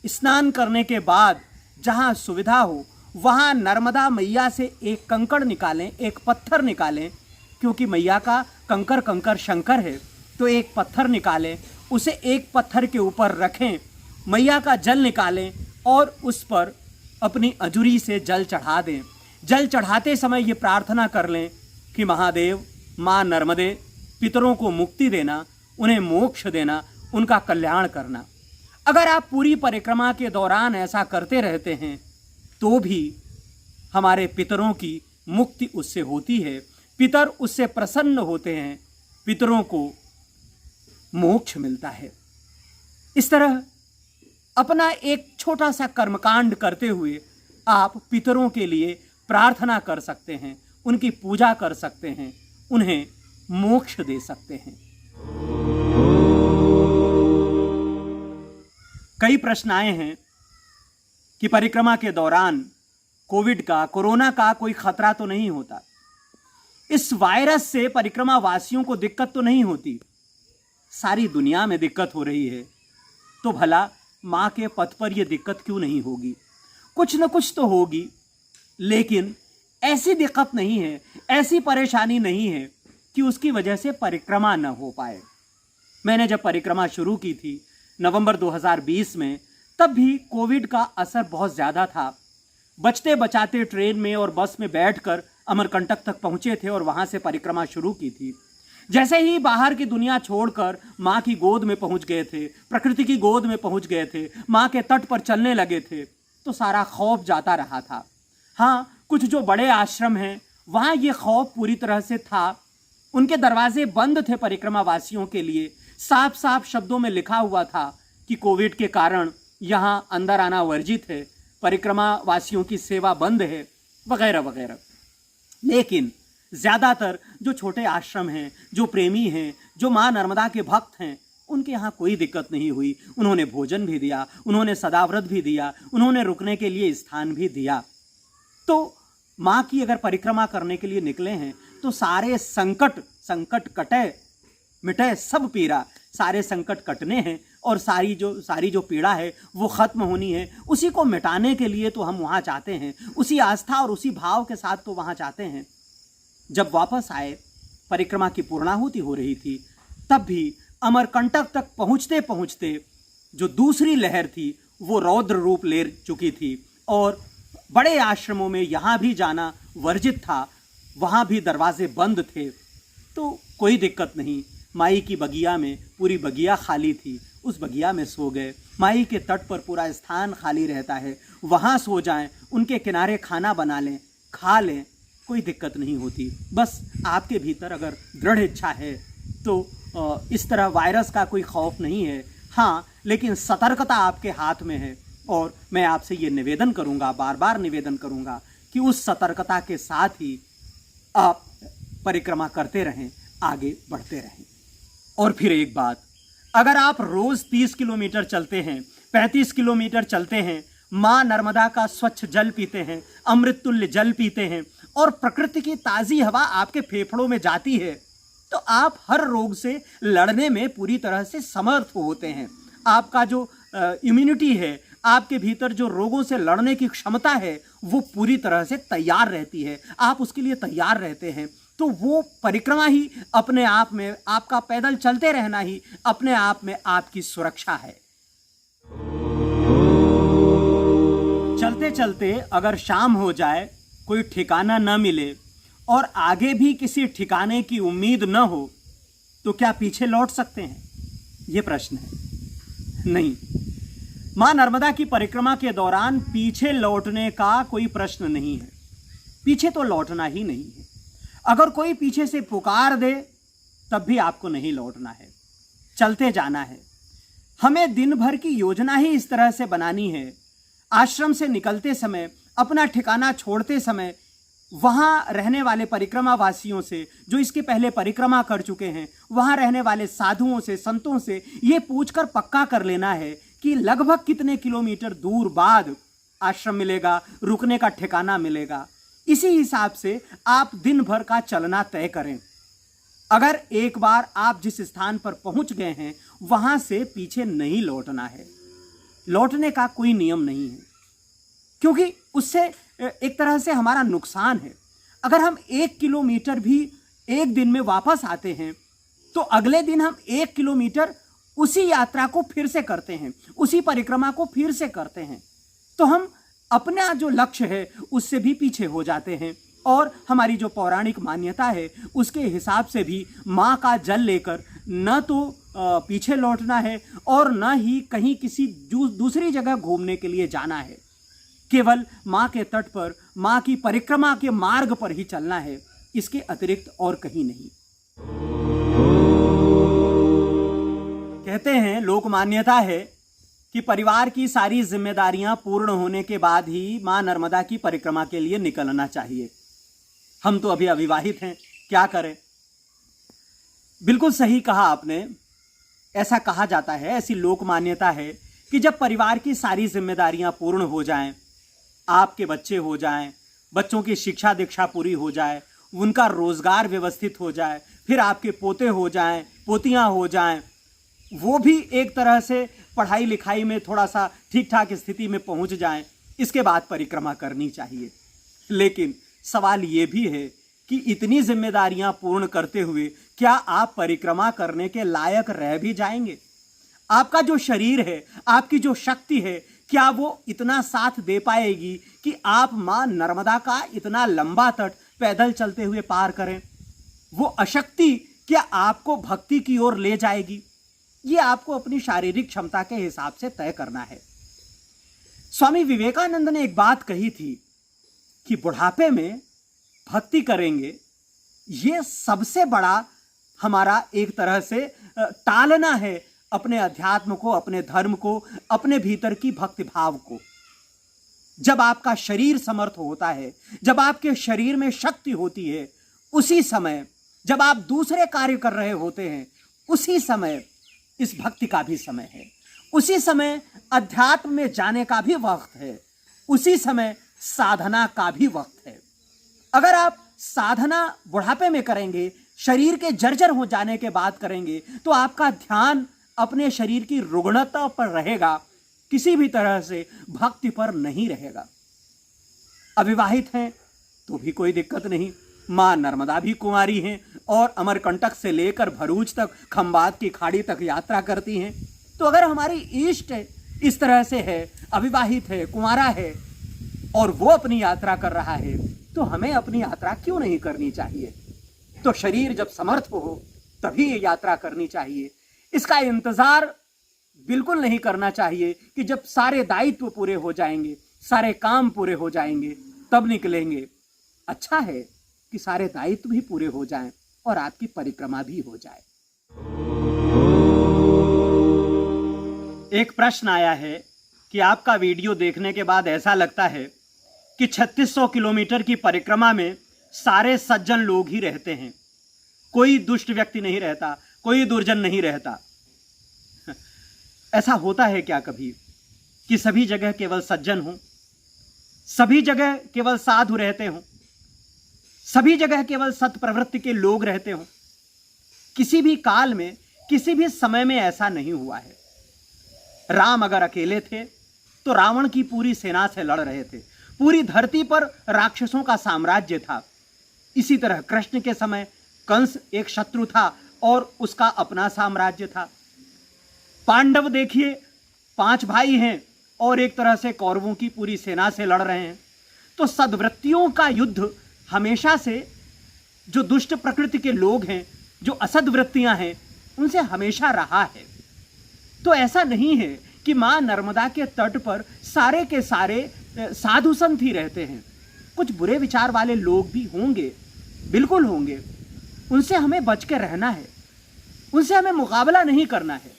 स्नान करने के बाद जहाँ सुविधा हो वहाँ नर्मदा मैया से एक कंकड़ निकालें, एक पत्थर निकालें, क्योंकि मैया का कंकर कंकर शंकर है, तो एक पत्थर निकालें, उसे एक पत्थर के ऊपर रखें, मैया का जल निकालें और उस पर अपनी अजूरी से जल चढ़ा दें। जल चढ़ाते समय ये प्रार्थना कर लें कि महादेव, माँ नर्मदे, पितरों को मुक्ति देना, उन्हें मोक्ष देना, उनका कल्याण करना। अगर आप पूरी परिक्रमा के दौरान ऐसा करते रहते हैं तो भी हमारे पितरों की मुक्ति उससे होती है, पितर उससे प्रसन्न होते हैं, पितरों को मोक्ष मिलता है। इस तरह अपना एक छोटा सा कर्मकांड करते हुए आप पितरों के लिए प्रार्थना कर सकते हैं, उनकी पूजा कर सकते हैं, उन्हें मोक्ष दे सकते हैं। कई प्रश्न आए हैं कि परिक्रमा के दौरान कोविड का, कोरोना का कोई खतरा तो नहीं होता? इस वायरस से परिक्रमा वासियों को दिक्कत तो नहीं होती? सारी दुनिया में दिक्कत हो रही है, तो भला माँ के पथ पर यह दिक्कत क्यों नहीं होगी? कुछ न कुछ तो होगी, लेकिन ऐसी दिक्कत नहीं है, ऐसी परेशानी नहीं है कि उसकी वजह से परिक्रमा न हो पाए। मैंने जब परिक्रमा शुरू की थी नवंबर 2020 में, तब भी कोविड का असर बहुत ज़्यादा था। बचते बचाते ट्रेन में और बस में बैठकर अमरकंटक तक पहुँचे थे और वहाँ से परिक्रमा शुरू की थी। जैसे ही बाहर की दुनिया छोड़कर माँ की गोद में पहुँच गए थे, प्रकृति की गोद में पहुँच गए थे, माँ के तट पर चलने लगे थे, तो सारा खौफ जाता रहा था। हाँ, कुछ जो बड़े आश्रम हैं वहाँ ये खौफ पूरी तरह से था। उनके दरवाजे बंद थे परिक्रमा वासियों के लिए। साफ साफ शब्दों में लिखा हुआ था कि कोविड के कारण यहाँ अंदर आना वर्जित है, परिक्रमा वासियों की सेवा बंद है, वगैरह वगैरह। लेकिन ज़्यादातर जो छोटे आश्रम हैं, जो प्रेमी हैं, जो माँ नर्मदा के भक्त हैं, उनके यहाँ कोई दिक्कत नहीं हुई। उन्होंने भोजन भी दिया, उन्होंने सदाव्रत भी दिया, उन्होंने रुकने के लिए स्थान भी दिया। तो माँ की अगर परिक्रमा करने के लिए निकले हैं तो सारे संकट कटे मिटे सब पीरा, सारे संकट कटने हैं और सारी जो पीड़ा है वो ख़त्म होनी है। उसी को मिटाने के लिए तो हम वहाँ जाते हैं, उसी आस्था और उसी भाव के साथ तो वहाँ जाते हैं। जब वापस आए, परिक्रमा की पूर्णाहुति हो रही थी, तब भी अमरकंटक तक पहुँचते पहुँचते जो दूसरी लहर थी वो रौद्र रूप ले चुकी थी और बड़े आश्रमों में यहाँ भी जाना वर्जित था, वहाँ भी दरवाजे बंद थे। तो कोई दिक्कत नहीं, माई की बगिया में पूरी बगिया खाली थी, उस बगिया में सो गए। माई के तट पर पूरा स्थान खाली रहता है, वहाँ सो जाएं, उनके किनारे खाना बना लें, खा लें, कोई दिक्कत नहीं होती। बस आपके भीतर अगर दृढ़ इच्छा है तो इस तरह वायरस का कोई खौफ नहीं है। हाँ, लेकिन सतर्कता आपके हाथ में है और मैं आपसे ये निवेदन करूँगा, बार बार निवेदन करूँगा कि उस सतर्कता के साथ ही आप परिक्रमा करते रहें, आगे बढ़ते रहें। और फिर एक बात, अगर आप रोज़ 30 किलोमीटर चलते हैं, 35 किलोमीटर चलते हैं, माँ नर्मदा का स्वच्छ जल पीते हैं, अमृत तुल्य जल पीते हैं और प्रकृति की ताज़ी हवा आपके फेफड़ों में जाती है, तो आप हर रोग से लड़ने में पूरी तरह से समर्थ होते हैं। आपका जो इम्यूनिटी है, आपके भीतर जो रोगों से लड़ने की क्षमता है, वो पूरी तरह से तैयार रहती है। आप उसके लिए तैयार रहते हैं। तो वो परिक्रमा ही अपने आप में, आपका पैदल चलते रहना ही अपने आप में आपकी सुरक्षा है। चलते चलते अगर शाम हो जाए, कोई ठिकाना न मिले और आगे भी किसी ठिकाने की उम्मीद न हो, तो क्या पीछे लौट सकते हैं? ये प्रश्न है। नहीं, मां नर्मदा की परिक्रमा के दौरान पीछे लौटने का कोई प्रश्न नहीं है। पीछे तो लौटना ही नहीं है। अगर कोई पीछे से पुकार दे तब भी आपको नहीं लौटना है, चलते जाना है। हमें दिन भर की योजना ही इस तरह से बनानी है। आश्रम से निकलते समय, अपना ठिकाना छोड़ते समय, वहाँ रहने वाले परिक्रमा वासियों से, जो इसके पहले परिक्रमा कर चुके हैं, वहाँ रहने वाले साधुओं से, संतों से ये पूछकर पक्का कर लेना है कि लगभग कितने किलोमीटर दूर बाद आश्रम मिलेगा, रुकने का ठिकाना मिलेगा। इसी हिसाब से आप दिन भर का चलना तय करें। अगर एक बार आप जिस स्थान पर पहुंच गए हैं, वहां से पीछे नहीं लौटना है। लौटने का कोई नियम नहीं है, क्योंकि उससे एक तरह से हमारा नुकसान है। अगर हम 1 किलोमीटर भी एक दिन में वापस आते हैं, तो अगले दिन हम 1 किलोमीटर उसी यात्रा को फिर से करते हैं, उसी परिक्रमा को फिर से करते हैं, तो हम अपना जो लक्ष्य है उससे भी पीछे हो जाते हैं। और हमारी जो पौराणिक मान्यता है उसके हिसाब से भी माँ का जल लेकर न तो पीछे लौटना है और न ही कहीं किसी दूसरी जगह घूमने के लिए जाना है। केवल माँ के तट पर, माँ की परिक्रमा के मार्ग पर ही चलना है, इसके अतिरिक्त और कहीं नहीं। कहते हैं, लोक मान्यता है कि परिवार की सारी जिम्मेदारियां पूर्ण होने के बाद ही माँ नर्मदा की परिक्रमा के लिए निकलना चाहिए। हम तो अभी अविवाहित हैं, क्या करें? बिल्कुल सही कहा आपने। ऐसा कहा जाता है, ऐसी लोक मान्यता है कि जब परिवार की सारी जिम्मेदारियां पूर्ण हो जाएं, आपके बच्चे हो जाएं, बच्चों की शिक्षा दीक्षा पूरी हो जाए, उनका रोजगार व्यवस्थित हो जाए, फिर आपके पोते हो जाएं, पोतियां हो जाएं, वो भी एक तरह से पढ़ाई लिखाई में थोड़ा सा ठीक ठाक स्थिति में पहुंच जाएं, इसके बाद परिक्रमा करनी चाहिए। लेकिन सवाल ये भी है कि इतनी जिम्मेदारियां पूर्ण करते हुए क्या आप परिक्रमा करने के लायक रह भी जाएंगे? आपका जो शरीर है, आपकी जो शक्ति है, क्या वो इतना साथ दे पाएगी कि आप माँ नर्मदा का इतना लंबा तट पैदल चलते हुए पार करें? वो अशक्ति क्या आपको भक्ति की ओर ले जाएगी? ये आपको अपनी शारीरिक क्षमता के हिसाब से तय करना है। स्वामी विवेकानंद ने एक बात कही थी कि बुढ़ापे में भक्ति करेंगे, ये सबसे बड़ा हमारा एक तरह से टालना है अपने अध्यात्म को, अपने धर्म को, अपने भीतर की भक्ति भाव को। जब आपका शरीर समर्थ होता है, जब आपके शरीर में शक्ति होती है, उसी समय जब आप दूसरे कार्य कर रहे होते हैं, उसी समय इस भक्ति का भी समय है, उसी समय अध्यात्म में जाने का भी वक्त है, उसी समय साधना का भी वक्त है। अगर आप साधना बुढ़ापे में करेंगे, शरीर के जर्जर हो जाने के बाद करेंगे, तो आपका ध्यान अपने शरीर की रुग्णता पर रहेगा, किसी भी तरह से भक्ति पर नहीं रहेगा। अविवाहित हैं तो भी कोई दिक्कत नहीं, मां नर्मदा भी कुंवारी हैं और अमरकंटक से लेकर भरूच तक, खंबात की खाड़ी तक यात्रा करती हैं। तो अगर हमारी इष्ट इस तरह से है, अविवाहित है, कुंवारा है और वो अपनी यात्रा कर रहा है, तो हमें अपनी यात्रा क्यों नहीं करनी चाहिए? तो शरीर जब समर्थ हो तभी ये यात्रा करनी चाहिए। इसका इंतजार बिल्कुल नहीं करना चाहिए कि जब सारे दायित्व पूरे हो जाएंगे, सारे काम पूरे हो जाएंगे तब निकलेंगे। अच्छा है कि सारे दायित्व भी पूरे हो जाएं और आपकी परिक्रमा भी हो जाए। एक प्रश्न आया है कि आपका वीडियो देखने के बाद ऐसा लगता है कि 3600 किलोमीटर की परिक्रमा में सारे सज्जन लोग ही रहते हैं, कोई दुष्ट व्यक्ति नहीं रहता, कोई दुर्जन नहीं रहता। ऐसा होता है क्या कभी कि सभी जगह केवल सज्जन हों, सभी जगह केवल साधु रहते हों, सभी जगह केवल सत प्रवृत्ति के लोग रहते हों? किसी भी काल में, किसी भी समय में ऐसा नहीं हुआ है। राम अगर अकेले थे तो रावण की पूरी सेना से लड़ रहे थे, पूरी धरती पर राक्षसों का साम्राज्य था। इसी तरह कृष्ण के समय कंस एक शत्रु था और उसका अपना साम्राज्य था। पांडव देखिए 5 भाई हैं और एक तरह से कौरवों की पूरी सेना से लड़ रहे हैं। तो सद्वृत्तियों का युद्ध हमेशा से, जो दुष्ट प्रकृति के लोग हैं, जो असद्वृत्तियां हैं, उनसे हमेशा रहा है। तो ऐसा नहीं है कि मां नर्मदा के तट पर सारे के सारे साधु संत ही रहते हैं। कुछ बुरे विचार वाले लोग भी होंगे, बिल्कुल होंगे। उनसे हमें बच के रहना है, उनसे हमें मुकाबला नहीं करना है,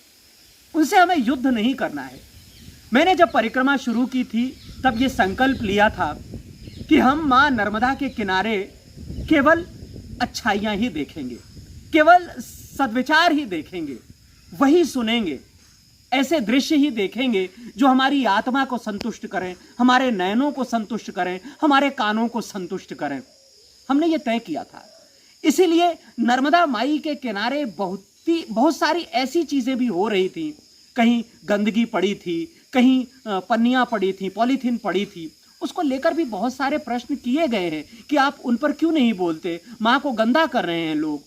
उनसे हमें युद्ध नहीं करना है। मैंने जब परिक्रमा शुरू की थी तब ये संकल्प लिया था कि हम मां नर्मदा के किनारे केवल अच्छाइयां ही देखेंगे, केवल सद्विचार ही देखेंगे, वही सुनेंगे, ऐसे दृश्य ही देखेंगे जो हमारी आत्मा को संतुष्ट करें, हमारे नयनों को संतुष्ट करें, हमारे कानों को संतुष्ट करें। हमने ये तय किया था। इसीलिए नर्मदा माई के किनारे बहुत सारी ऐसी चीजें भी हो रही थी। कहीं गंदगी पड़ी थी, कहीं पन्नियां पड़ी थी, पॉलीथीन पड़ी थी। उसको लेकर भी बहुत सारे प्रश्न किए गए हैं कि आप उन पर क्यों नहीं बोलते, माँ को गंदा कर रहे हैं लोग।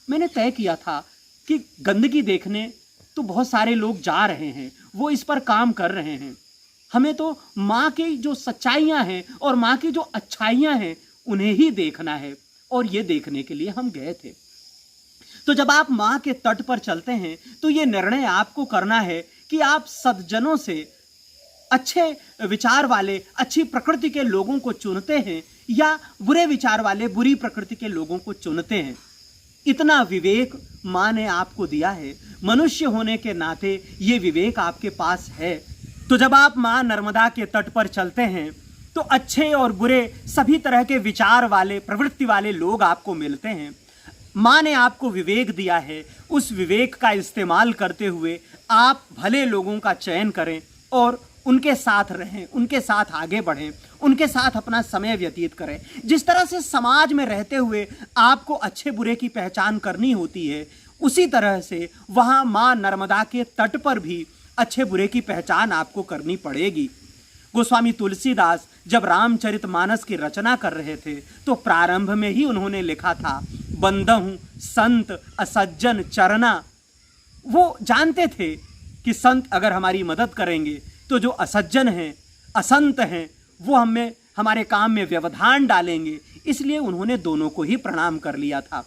मैंने तय किया था कि गंदगी देखने तो बहुत सारे लोग जा रहे हैं, वो इस पर काम कर रहे हैं। हमें तो माँ की जो सच्चाइयाँ हैं और माँ की जो अच्छाइयाँ हैं उन्हें ही देखना है, और ये देखने के लिए हम गए थे। तो जब आप माँ के तट पर चलते हैं तो ये निर्णय आपको करना है कि आप सज्जनों से, अच्छे विचार वाले, अच्छी प्रकृति के लोगों को चुनते हैं या बुरे विचार वाले, बुरी प्रकृति के लोगों को चुनते हैं। इतना विवेक माँ ने आपको दिया है, मनुष्य होने के नाते ये विवेक आपके पास है। तो जब आप माँ नर्मदा के तट पर चलते हैं तो अच्छे और बुरे सभी तरह के विचार वाले, प्रवृत्ति वाले लोग आपको मिलते हैं। माँ ने आपको विवेक दिया है, उस विवेक का इस्तेमाल करते हुए आप भले लोगों का चयन करें और उनके साथ रहें, उनके साथ आगे बढ़ें, उनके साथ अपना समय व्यतीत करें। जिस तरह से समाज में रहते हुए आपको अच्छे बुरे की पहचान करनी होती है, उसी तरह से वहाँ माँ नर्मदा के तट पर भी अच्छे बुरे की पहचान आपको करनी पड़ेगी। गोस्वामी तुलसीदास जब रामचरितमानस की रचना कर रहे थे तो प्रारंभ में ही उन्होंने लिखा था, बंदहु संत असज्जन चरना। वो जानते थे कि संत अगर हमारी मदद करेंगे तो जो असज्जन हैं, असंत हैं, वो हमें, हमारे काम में व्यवधान डालेंगे। इसलिए उन्होंने दोनों को ही प्रणाम कर लिया था।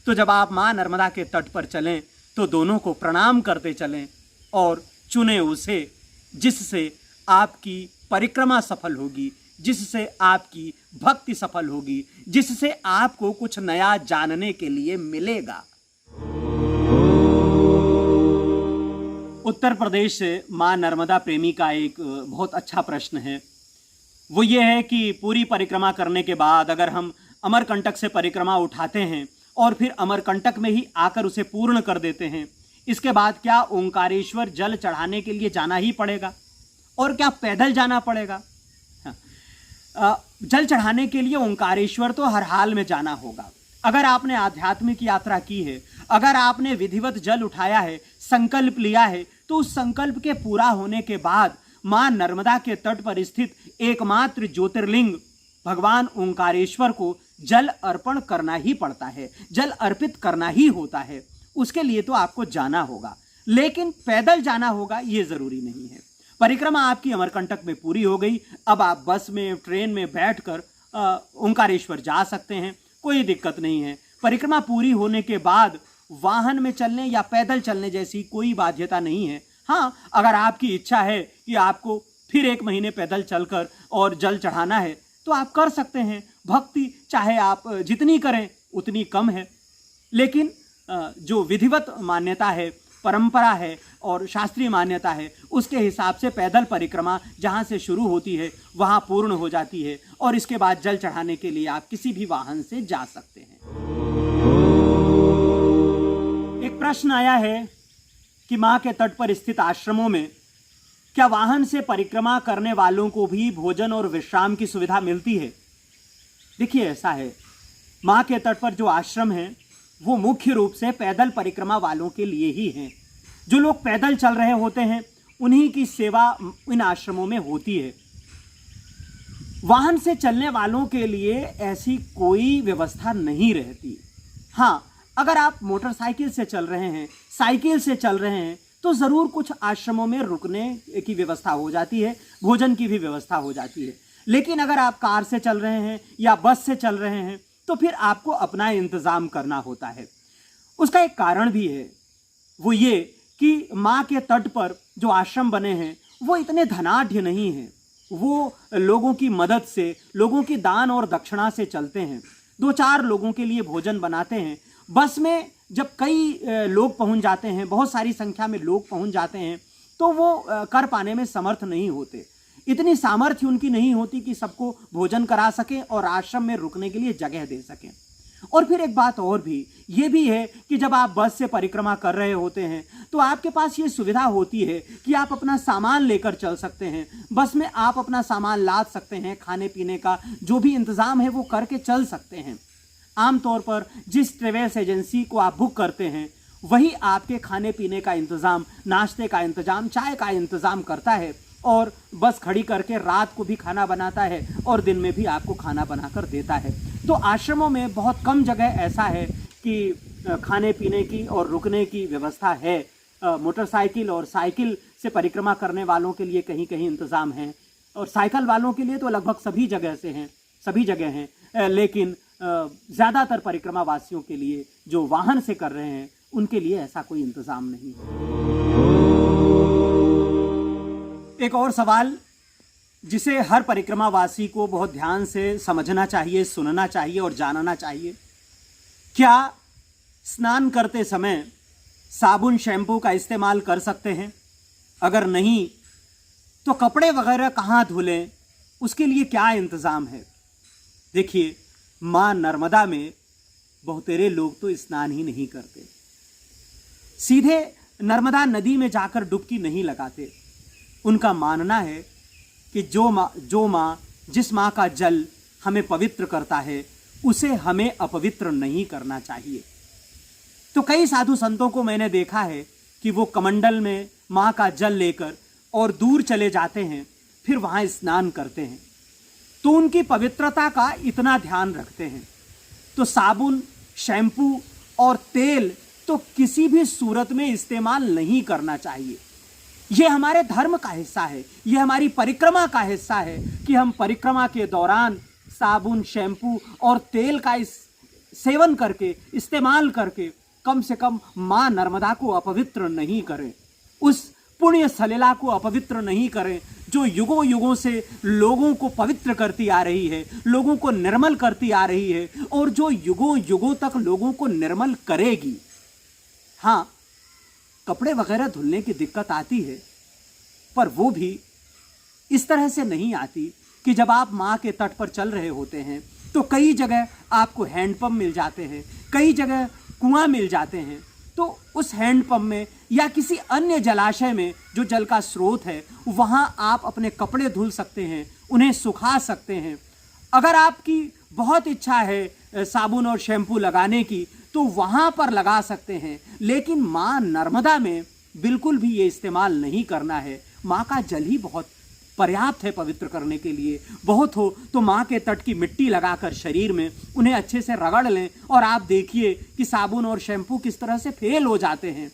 तो जब आप माँ नर्मदा के तट पर चलें तो दोनों को प्रणाम करते चलें और चुने उसे जिससे आपकी परिक्रमा सफल होगी, जिससे आपकी भक्ति सफल होगी, जिससे आपको कुछ नया जानने के लिए मिलेगा। उत्तर प्रदेश से माँ नर्मदा प्रेमी का एक बहुत अच्छा प्रश्न है। वो ये है कि पूरी परिक्रमा करने के बाद अगर हम अमरकंटक से परिक्रमा उठाते हैं और फिर अमरकंटक में ही आकर उसे पूर्ण कर देते हैं, इसके बाद क्या ओंकारेश्वर जल चढ़ाने के लिए जाना ही पड़ेगा और क्या पैदल जाना पड़ेगा? जल चढ़ाने के लिए ओंकारेश्वर तो हर हाल में जाना होगा। अगर आपने आध्यात्मिक यात्रा की है, अगर आपने विधिवत जल उठाया है, संकल्प लिया है, तो उस संकल्प के पूरा होने के बाद मां नर्मदा के तट पर स्थित एकमात्र ज्योतिर्लिंग भगवान ओंकारेश्वर को जल अर्पण करना ही पड़ता है, जल अर्पित करना ही होता है। उसके लिए तो आपको जाना होगा, लेकिन पैदल जाना होगा ये जरूरी नहीं है। परिक्रमा आपकी अमरकंटक में पूरी हो गई, अब आप बस में, ट्रेन में बैठकर ओंकारेश्वर जा सकते हैं, कोई दिक्कत नहीं है। परिक्रमा पूरी होने के बाद वाहन में चलने या पैदल चलने जैसी कोई बाध्यता नहीं है। हाँ, अगर आपकी इच्छा है कि आपको फिर 1 महीने पैदल चलकर और जल चढ़ाना है तो आप कर सकते हैं। भक्ति चाहे आप जितनी करें उतनी कम है, लेकिन जो विधिवत मान्यता है, परंपरा है और शास्त्रीय मान्यता है, उसके हिसाब से पैदल परिक्रमा जहाँ से शुरू होती है वहाँ पूर्ण हो जाती है और इसके बाद जल चढ़ाने के लिए आप किसी भी वाहन से जा सकते हैं। एक प्रश्न आया है कि माँ के तट पर स्थित आश्रमों में क्या वाहन से परिक्रमा करने वालों को भी भोजन और विश्राम की सुविधा मिलती है? देखिए, ऐसा है, माँ के तट पर जो आश्रम हैं वो मुख्य रूप से पैदल परिक्रमा वालों के लिए ही हैं। जो लोग पैदल चल रहे होते हैं उन्हीं की सेवा इन आश्रमों में होती है। वाहन से चलने वालों के लिए ऐसी कोई व्यवस्था नहीं रहती। हाँ, अगर आप मोटरसाइकिल से चल रहे हैं, साइकिल से चल रहे हैं, तो ज़रूर कुछ आश्रमों में रुकने की व्यवस्था हो जाती है, भोजन की भी व्यवस्था हो जाती है। लेकिन अगर आप कार से चल रहे हैं या बस से चल रहे हैं तो फिर आपको अपना इंतज़ाम करना होता है। उसका एक कारण भी है, वो ये कि माँ के तट पर जो आश्रम बने हैं वो इतने धनाढ्य नहीं हैं। वो लोगों की मदद से, लोगों की दान और दक्षिणा से चलते हैं। 2-4 लोगों के लिए भोजन बनाते हैं। बस में जब कई लोग पहुंच जाते हैं, बहुत सारी संख्या में लोग पहुंच जाते हैं, तो वो कर पाने में समर्थ नहीं होते। इतनी सामर्थ्य उनकी नहीं होती कि सबको भोजन करा सकें और आश्रम में रुकने के लिए जगह दे सकें। और फिर एक बात और भी ये भी है कि जब आप बस से परिक्रमा कर रहे होते हैं तो आपके पास ये सुविधा होती है कि आप अपना सामान लेकर चल सकते हैं। बस में आप अपना सामान लाद सकते हैं, खाने पीने का जो भी इंतज़ाम है वो करके चल सकते हैं। आमतौर पर जिस ट्रेवल्स एजेंसी को आप बुक करते हैं वही आपके खाने पीने का इंतज़ाम, नाश्ते का इंतज़ाम, चाय का इंतज़ाम करता है और बस खड़ी करके रात को भी खाना बनाता है और दिन में भी आपको खाना बनाकर देता है। तो आश्रमों में बहुत कम जगह ऐसा है कि खाने पीने की और रुकने की व्यवस्था है। मोटरसाइकिल और साइकिल से परिक्रमा करने वालों के लिए कहीं कहीं इंतज़ाम है और साइकिल वालों के लिए तो लगभग सभी जगह से हैं, सभी जगह हैं। लेकिन ज़्यादातर परिक्रमा वासियों के लिए जो वाहन से कर रहे हैं उनके लिए ऐसा कोई इंतज़ाम नहीं है। एक और सवाल जिसे हर परिक्रमा वासी को बहुत ध्यान से समझना चाहिए, सुनना चाहिए और जानना चाहिए, क्या स्नान करते समय साबुन शैम्पू का इस्तेमाल कर सकते हैं? अगर नहीं तो कपड़े वगैरह कहाँ धुलें, उसके लिए क्या इंतज़ाम है? देखिए, माँ नर्मदा में बहुतेरे लोग तो स्नान ही नहीं करते, सीधे नर्मदा नदी में जाकर डुबकी नहीं लगाते। उनका मानना है कि जिस माँ का जल हमें पवित्र करता है उसे हमें अपवित्र नहीं करना चाहिए। तो कई साधु संतों को मैंने देखा है कि वो कमंडल में माँ का जल लेकर और दूर चले जाते हैं, फिर वहाँ स्नान करते हैं, तो उनकी पवित्रता का इतना ध्यान रखते हैं। तो साबुन, शैम्पू और तेल तो किसी भी सूरत में इस्तेमाल नहीं करना चाहिए। ये हमारे धर्म का हिस्सा है, ये हमारी परिक्रमा का हिस्सा है कि हम परिक्रमा के दौरान साबुन, शैम्पू और तेल का सेवन करके, इस्तेमाल करके कम से कम माँ नर्मदा को अपवित्र नहीं करें, उस पुण्य सलिला को अपवित्र नहीं करें जो युगों युगों से लोगों को पवित्र करती आ रही है, लोगों को निर्मल करती आ रही है और जो युगों युगों तक लोगों को निर्मल करेगी। हाँ, कपड़े वगैरह धुलने की दिक्कत आती है, पर वो भी इस तरह से नहीं आती कि जब आप माँ के तट पर चल रहे होते हैं तो कई जगह आपको हैंडपंप मिल जाते हैं, कई जगह कुआं मिल जाते हैं। तो उस हैंडपंप में या किसी अन्य जलाशय में जो जल का स्रोत है, वहाँ आप अपने कपड़े धुल सकते हैं, उन्हें सुखा सकते हैं। अगर आपकी बहुत इच्छा है साबुन और शैम्पू लगाने की तो वहाँ पर लगा सकते हैं, लेकिन माँ नर्मदा में बिल्कुल भी ये इस्तेमाल नहीं करना है। माँ का जल ही बहुत पर्याप्त है पवित्र करने के लिए। बहुत हो तो माँ के तट की मिट्टी लगाकर शरीर में उन्हें अच्छे से रगड़ लें और आप देखिए कि साबुन और शैम्पू किस तरह से फेल हो जाते हैं।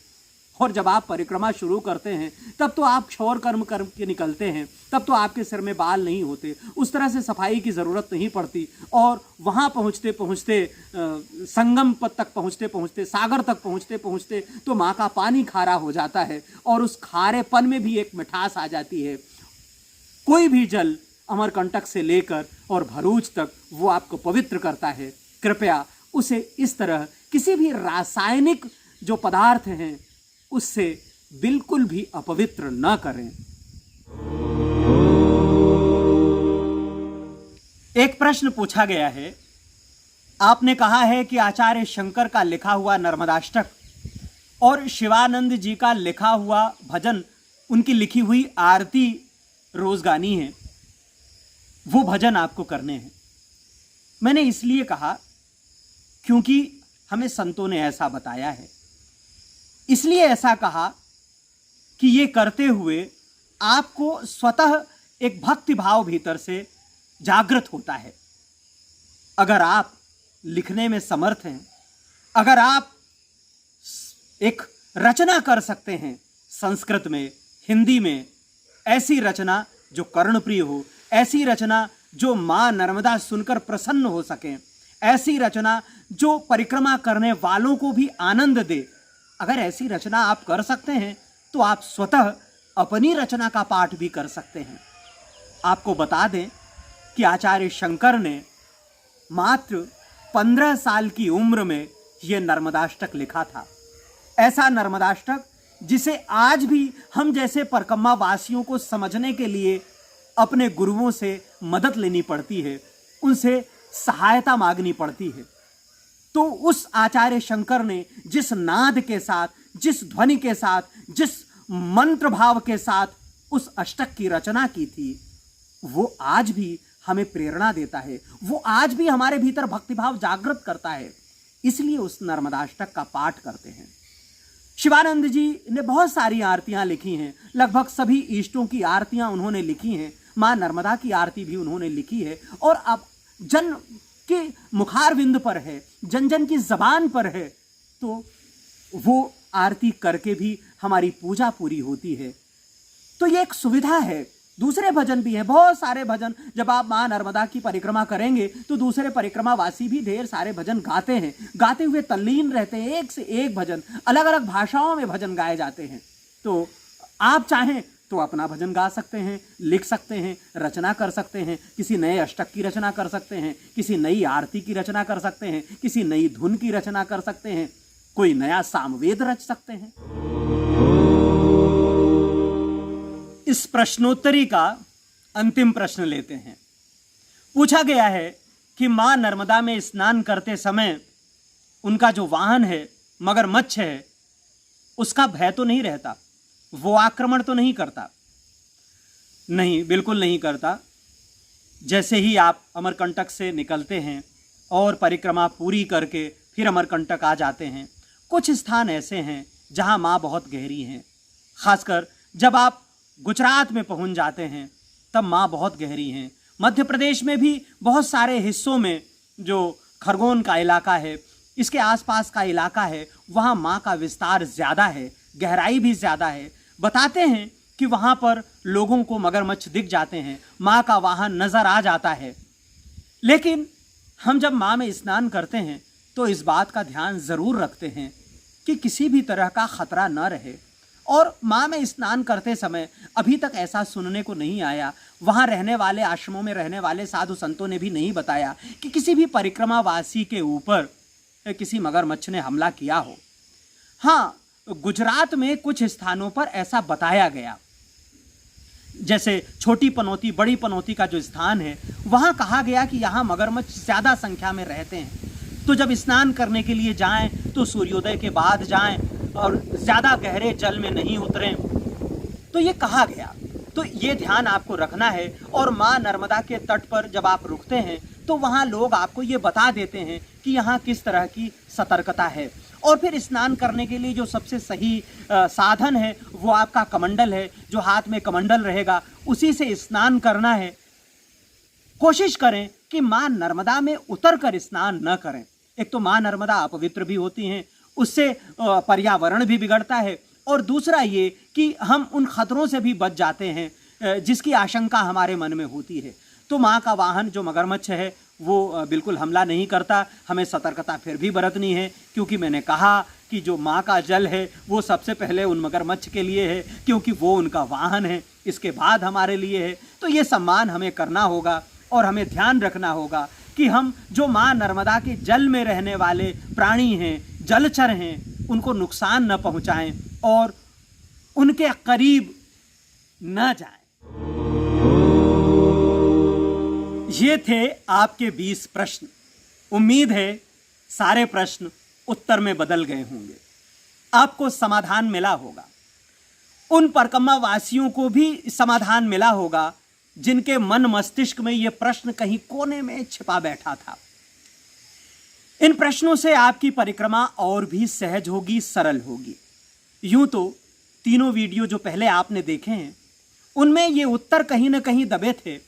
और जब आप परिक्रमा शुरू करते हैं तब तो आप क्षौर कर्म के निकलते हैं, तब तो आपके सिर में बाल नहीं होते, उस तरह से सफाई की ज़रूरत नहीं पड़ती। और वहाँ पहुँचते पहुँचते संगम पद तक पहुँचते पहुँचते सागर तक पहुँचते पहुँचते तो माँ का पानी खारा हो जाता है और उस खारेपन में भी एक मिठास आ जाती है। कोई भी जल अमरकंटक से लेकर और भरूच तक वो आपको पवित्र करता है। कृपया उसे इस तरह किसी भी रासायनिक जो पदार्थ हैं उससे बिल्कुल भी अपवित्र न करें। एक प्रश्न पूछा गया है, आपने कहा है कि आचार्य शंकर का लिखा हुआ नर्मदाष्टक और शिवानंद जी का लिखा हुआ भजन, उनकी लिखी हुई आरती रोज गानी है, वो भजन आपको करने हैं। मैंने इसलिए कहा क्योंकि हमें संतों ने ऐसा बताया है, इसलिए ऐसा कहा कि ये करते हुए आपको स्वतः एक भक्ति भाव भीतर से जागृत होता है। अगर आप लिखने में समर्थ हैं, अगर आप एक रचना कर सकते हैं संस्कृत में, हिंदी में, ऐसी रचना जो कर्णप्रिय हो, ऐसी रचना जो माँ नर्मदा सुनकर प्रसन्न हो सके, ऐसी रचना जो परिक्रमा करने वालों को भी आनंद दे, अगर ऐसी रचना आप कर सकते हैं तो आप स्वतः अपनी रचना का पाठ भी कर सकते हैं। आपको बता दें कि आचार्य शंकर ने मात्र 15 साल की उम्र में यह नर्मदाष्टक लिखा था। ऐसा नर्मदाष्टक जिसे आज भी हम जैसे परिक्रमा वासियों को समझने के लिए अपने गुरुओं से मदद लेनी पड़ती है, उनसे सहायता मांगनी पड़ती है। तो उस आचार्य शंकर ने जिस नाद के साथ, जिस ध्वनि के साथ, जिस मंत्र भाव के साथ उस अष्टक की रचना की थी, वो आज भी हमें प्रेरणा देता है, वो आज भी हमारे भीतर भक्तिभाव जागृत करता है। इसलिए उस नर्मदाष्टक का पाठ करते हैं। शिवानंद जी ने बहुत सारी आरतियां लिखी हैं, लगभग सभी इष्टों की आरतियां उन्होंने लिखी हैं, माँ नर्मदा की आरती भी उन्होंने लिखी है और अब जन के मुखारविंद पर है, जन जन की जबान पर है, तो वो आरती करके भी हमारी पूजा पूरी होती है। तो ये एक सुविधा है। दूसरे भजन भी हैं, बहुत सारे भजन। जब आप माँ नर्मदा की परिक्रमा करेंगे तो दूसरे परिक्रमावासी भी ढेर सारे भजन गाते हैं, गाते हुए तल्लीन रहते हैं। एक से एक भजन, अलग अलग भाषाओं में भजन गाए जाते हैं। तो आप चाहें तो अपना भजन गा सकते हैं, लिख सकते हैं, रचना कर सकते हैं, किसी नए अष्टक की रचना कर सकते हैं, किसी नई आरती की रचना कर सकते हैं, किसी नई धुन की रचना कर सकते हैं, कोई नया सामवेद रच सकते हैं। इस प्रश्नोत्तरी का अंतिम प्रश्न लेते हैं। पूछा गया है कि मां नर्मदा में स्नान करते समय उनका जो वाहन है, मगरमच्छ है, उसका भय तो नहीं रहता, वो आक्रमण तो नहीं करता? नहीं, बिल्कुल नहीं करता। जैसे ही आप अमरकंटक से निकलते हैं और परिक्रमा पूरी करके फिर अमरकंटक आ जाते हैं, कुछ स्थान ऐसे हैं जहां माँ बहुत गहरी हैं। खासकर जब आप गुजरात में पहुंच जाते हैं तब माँ बहुत गहरी हैं। मध्य प्रदेश में भी बहुत सारे हिस्सों में, जो खरगोन का इलाका है, इसके आसपास का इलाका है, वहाँ माँ का विस्तार ज़्यादा है, गहराई भी ज़्यादा है। बताते हैं कि वहाँ पर लोगों को मगरमच्छ दिख जाते हैं, माँ का वाहन नज़र आ जाता है। लेकिन हम जब माँ में स्नान करते हैं तो इस बात का ध्यान ज़रूर रखते हैं कि किसी भी तरह का खतरा न रहे। और माँ में स्नान करते समय अभी तक ऐसा सुनने को नहीं आया, वहाँ रहने वाले, आश्रमों में रहने वाले साधु संतों ने भी नहीं बताया कि किसी भी परिक्रमावासी के ऊपर किसी मगरमच्छ ने हमला किया हो। हाँ, गुजरात में कुछ स्थानों पर ऐसा बताया गया, जैसे छोटी पनौती बड़ी पनौती का जो स्थान है, वहां कहा गया कि यहाँ मगरमच्छ ज़्यादा संख्या में रहते हैं, तो जब स्नान करने के लिए जाएं तो सूर्योदय के बाद जाएं और ज़्यादा गहरे जल में नहीं उतरें, तो ये कहा गया। तो ये ध्यान आपको रखना है। और माँ नर्मदा के तट पर जब आप रुकते हैं तो वहाँ लोग आपको ये बता देते हैं कि यहाँ किस तरह की सतर्कता है। और फिर स्नान करने के लिए जो सबसे सही साधन है वो आपका कमंडल है, जो हाथ में कमंडल रहेगा उसी से स्नान करना है। कोशिश करें कि माँ नर्मदा में उतर कर स्नान न करें। एक तो माँ नर्मदा अपवित्र भी होती हैं, उससे पर्यावरण भी बिगड़ता है, और दूसरा ये कि हम उन खतरों से भी बच जाते हैं जिसकी आशंका हमारे मन में होती है। तो माँ का वाहन जो मगरमच्छ है वो बिल्कुल हमला नहीं करता। हमें सतर्कता फिर भी बरतनी है, क्योंकि मैंने कहा कि जो माँ का जल है वो सबसे पहले उन मगरमच्छ के लिए है, क्योंकि वो उनका वाहन है, इसके बाद हमारे लिए है। तो ये सम्मान हमें करना होगा और हमें ध्यान रखना होगा कि हम जो माँ नर्मदा के जल में रहने वाले प्राणी हैं, जलचर हैं, उनको नुकसान न पहुँचाएं और उनके करीब न जाएं। ये थे आपके 20 प्रश्न। उम्मीद है सारे प्रश्न उत्तर में बदल गए होंगे, आपको समाधान मिला होगा। उन परिक्रमा वासियों को भी समाधान मिला होगा जिनके मन मस्तिष्क में ये प्रश्न कहीं कोने में छिपा बैठा था। इन प्रश्नों से आपकी परिक्रमा और भी सहज होगी, सरल होगी। यूं तो तीनों वीडियो जो पहले आपने देखे हैं उनमें ये उत्तर कहीं ना कहीं दबे थे,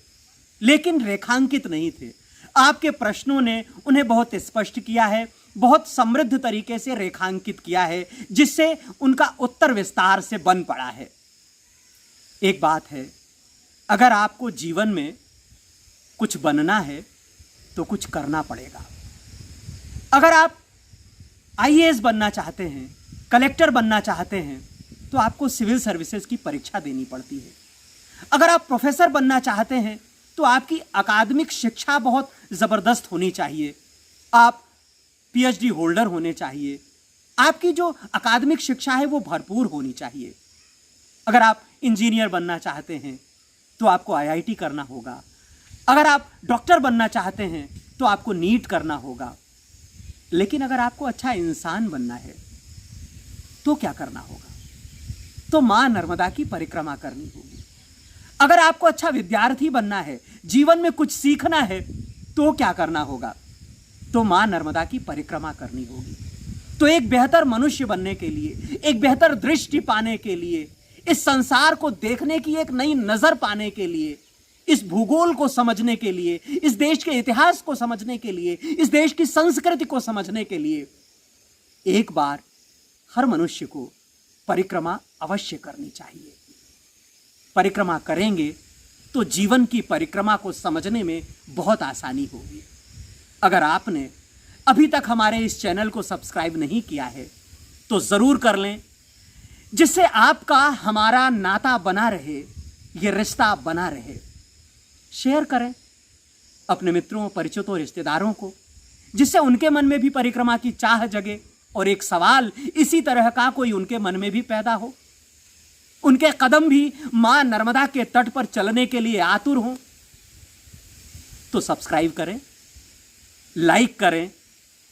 लेकिन रेखांकित नहीं थे। आपके प्रश्नों ने उन्हें बहुत स्पष्ट किया है, बहुत समृद्ध तरीके से रेखांकित किया है, जिससे उनका उत्तर विस्तार से बन पड़ा है। एक बात है, अगर आपको जीवन में कुछ बनना है तो कुछ करना पड़ेगा। अगर आप आईएएस बनना चाहते हैं, कलेक्टर बनना चाहते हैं, तो आपको सिविल सर्विसेज की परीक्षा देनी पड़ती है। अगर आप प्रोफेसर बनना चाहते हैं तो आपकी अकादमिक शिक्षा बहुत ज़बरदस्त होनी चाहिए, आप पीएचडी होल्डर होने चाहिए, आपकी जो अकादमिक शिक्षा है वो भरपूर होनी चाहिए। अगर आप इंजीनियर बनना चाहते हैं तो आपको आईआईटी करना होगा। अगर आप डॉक्टर बनना चाहते हैं तो आपको नीट करना होगा। लेकिन अगर आपको अच्छा इंसान बनना है तो क्या करना होगा? तो मां नर्मदा की परिक्रमा करनी होगी। अगर आपको अच्छा विद्यार्थी बनना है, जीवन में कुछ सीखना है, तो क्या करना होगा? तो मां नर्मदा की परिक्रमा करनी होगी। तो एक बेहतर मनुष्य बनने के लिए, एक बेहतर दृष्टि पाने के लिए, इस संसार को देखने की एक नई नजर पाने के लिए, इस भूगोल को समझने के लिए, इस देश के इतिहास को समझने के लिए, इस देश की संस्कृति को समझने के लिए एक बार हर मनुष्य को परिक्रमा अवश्य करनी चाहिए। परिक्रमा करेंगे तो जीवन की परिक्रमा को समझने में बहुत आसानी होगी। अगर आपने अभी तक हमारे इस चैनल को सब्सक्राइब नहीं किया है तो जरूर कर लें, जिससे आपका हमारा नाता बना रहे, ये रिश्ता बना रहे। शेयर करें अपने मित्रों, परिचितों, रिश्तेदारों को, जिससे उनके मन में भी परिक्रमा की चाह जगे और एक सवाल इसी तरह का कोई उनके मन में भी पैदा हो, उनके कदम भी मां नर्मदा के तट पर चलने के लिए आतुर हों। तो सब्सक्राइब करें, लाइक करें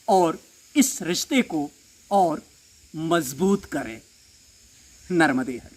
और इस रिश्ते को और मजबूत करें। नर्मदे हर।